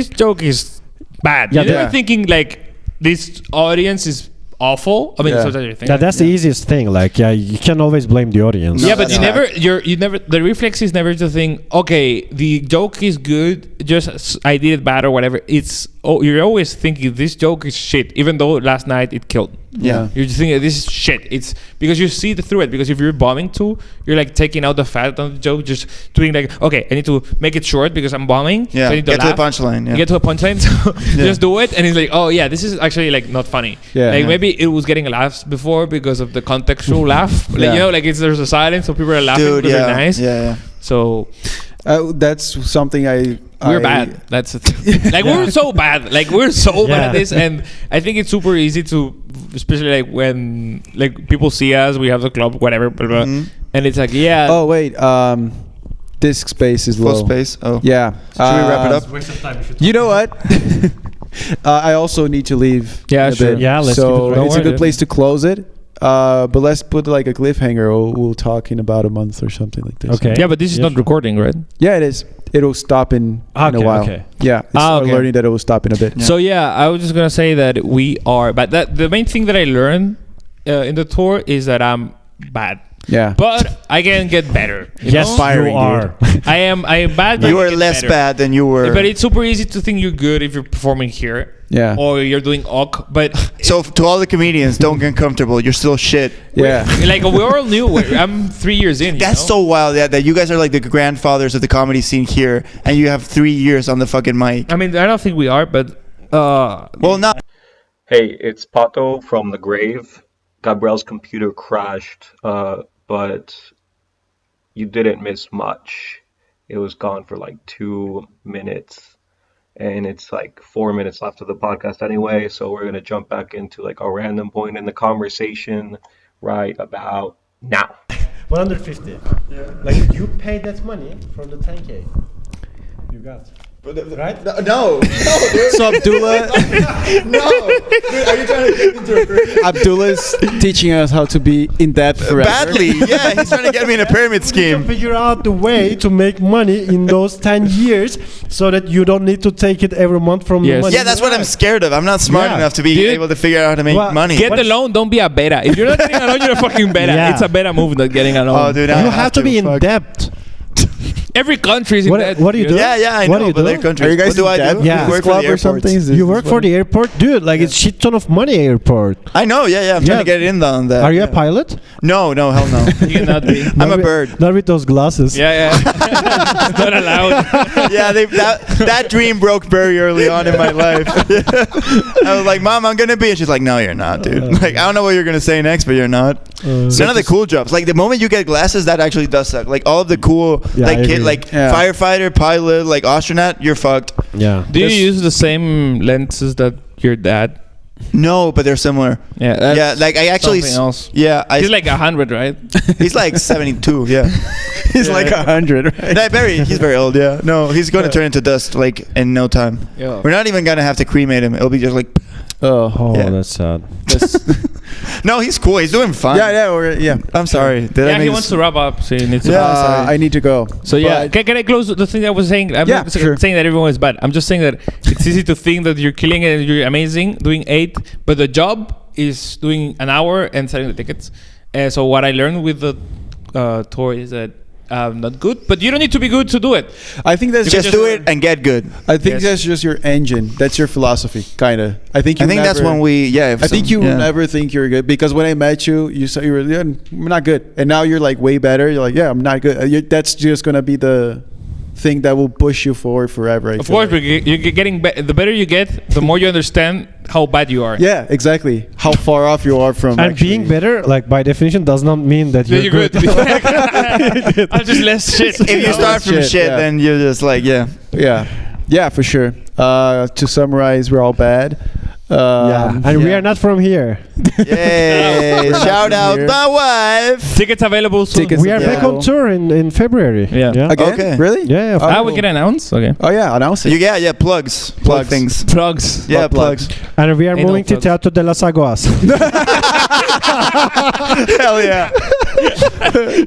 joke is bad. You're thinking like this audience is awful. I mean, sometimes you're thinking, that's the easiest thing. Like, you can always blame the audience. Yeah, but you never. The reflex is never to think, okay, the joke is good, just I did it bad or whatever. You're always thinking this joke is shit, even though last night it killed. Yeah, you're just thinking this is shit. It's because you see through it. Because if you're bombing too, you're like taking out the fat on the joke, just doing like, okay, I need to make it short because I'm bombing. Yeah, so I need to get to the punchline. Yeah. Get to a punchline. So just do it, and it's like, oh yeah, this is actually like not funny. Yeah, like maybe it was getting laughs before because of the contextual laugh. Like, you know, like there's a silence, so people are laughing because they're nice. Yeah. So that's something we're bad. That's the thing. Like we're so bad. Like we're so bad at this, and I think it's super easy to, especially like when like people see us, we have the club, whatever, blah, blah, and it's like Oh wait, disk space is low. Full space. Oh yeah. Should we wrap it up? You know what? I also need to leave. Yeah, sure. Yeah, let's so it's a good place to close it. But let's put like a cliffhanger. We'll talk in about a month or something like this. Okay. Yeah, but this is not recording, right? Yeah, it is. It'll stop in a while. Okay. Yeah, it's learning that it will stop in a bit. Yeah. So I was just gonna say that we are, but the main thing that I learned in the tour is that I'm bad. Yeah. But I can get better. Yes, you are. I am bad. But you are less bad than you were. But it's super easy to think you're good if you're performing here. Yeah. Or you're doing awk. But so to all the comedians, don't get comfortable. You're still shit. Yeah. Like we all knew. I'm 3 years in. That's so wild. Yeah, that you guys are like the grandfathers of the comedy scene here, and you have 3 years on the fucking mic. I mean, I don't think we are, but well, not. Hey, it's Pato from the grave. Gabriel's computer crashed, but you didn't miss much. It was gone for like 2 minutes, and it's like 4 minutes left of the podcast anyway, so we're gonna jump back into like a random point in the conversation right about now. 150. Yeah. Like you paid that money from the 10K you got. Right? No, dude. So Abdullah, No. Dude, are you trying to get into a pyramid? Abdullah's teaching us how to be in debt forever. Badly. Yeah, he's trying to get me in a pyramid You scheme. figure out the way to make money in those 10 years so that you don't need to take it every month from the Yes. money. Yeah, that's what I'm scared of. I'm not smart Yeah. enough to be Dude. able to figure out how to make Well, money. Get the loan. Don't be a beta. If you're not getting a loan, you're a fucking beta. Yeah. It's a beta move not getting a loan. Oh, dude, You I have to be in fuck. debt. Every country is in What- debt. what do you do? Yeah, I What know. do you But do? they're countries. Are you guys what do I in debt? do? Yeah. I work for Club the or airports. something? Is You this work for what- the airport? Dude, like it's shit ton of money airport. I know. Yeah. I'm trying to Yeah. get in on that. Are you yeah. a pilot? No, hell no. You cannot be. I'm a with- bird. Not with those glasses. Yeah. It's not allowed. Yeah, that dream broke very early on in my life. I was like, Mom, I'm gonna be, and she's like, No, you're not, dude. Like, I don't know what you're gonna say next, but you're not. None of the cool jobs. Like the moment you get glasses, that actually does suck. Like all of the cool, Yeah, I like kid, agree. like Yeah. firefighter, pilot, like astronaut, you're fucked. Yeah. Do you use the same lenses that your dad? No, but they're similar. Yeah. That's Yeah, like I actually. something else. Yeah, He's like 100, right? he's like 72. Yeah, He's like 100, right? he's very old. Yeah, no, he's going to turn into dust like in no time. Yeah. We're not even gonna have to cremate him. It'll be just like. Oh, Yeah. that's sad. No, he's cool. He's doing fine. Yeah. I'm sorry. Did I Yeah, make he this- wants to wrap up, so he needs to. Yeah. sorry. I need to go. So yeah, But- can I close the thing that I was saying? I'm Yeah, not sure. saying that everyone is bad. I'm just saying that it's easy to think that you're killing it and you're amazing doing 8, but the job is doing an hour and selling the tickets. So what I learned with the tour is that I'm not good, but you don't need to be good to do it. I think that's Just do it and get good. I think Yes. that's just your engine. That's your philosophy, kind of. I think That's when we. Yeah. I think you will never think you're good because when I met you, you said you were I'm not good, and now you're like way better. You're like, yeah, I'm not good. That's just gonna be the thing that will push you forward forever. I Of feel course, like. you're getting the better you get, the more you understand how bad you are. Yeah, exactly. How far off you are from. And actually- being better, like by definition, does not mean that Yeah, you're, you're good. I'm just less shit. If you No, start from shit, shit, yeah. then you're just like, yeah. Yeah, for sure. To summarize, we're all bad. Yeah, and we yeah. are not from here. Yay! We're Shout not out here. my wife. Tickets available soon. Tickets We are back on tour in February. Yeah. Again? Okay. Really? Yeah. Oh, We cool. can announce. Okay. Oh yeah, announce it. Yeah, plugs. Plug Plugs. things. Plugs. Yeah, What plugs? plugs. And we are Anal moving to plugs. Teatro de las Aguas. Hell yeah!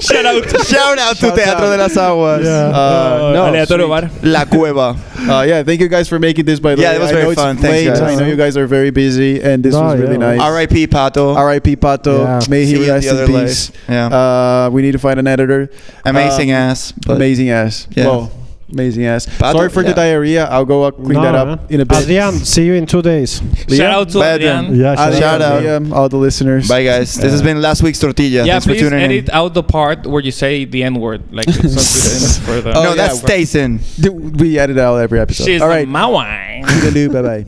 Shout out. Shout out to Shout Teatro out. de las Aguas. No, Aleatorio sweet. bar. La Cueva. Yeah, thank you guys for making this. By the Yeah, way, it was I very know it's fun. Thanks, late. guys. I know you guys are very busy, and this No, was really yeah. nice. R.I.P. Pato. R.I.P. Pato. Yeah. May See he you in rest the in other peace. life. Yeah. We need to find an editor. Amazing ass. but- Amazing ass. Yeah. Whoa. Amazing ass. Pato, Sorry for the yeah. diarrhea. I'll go clean that up in a bit. Adrian, see you in 2 days. Shout out to Bye, Adrian. Yeah, Shout out. All the listeners. Bye, guys. This has been last week's tortilla. Yeah, Thanks for please tuning edit in. out the part where you say the N word. Like it's not good for the. Oh, No, yeah, that stays in. We edit out every episode. She's All right. my wine. Toodaloo. Bye bye.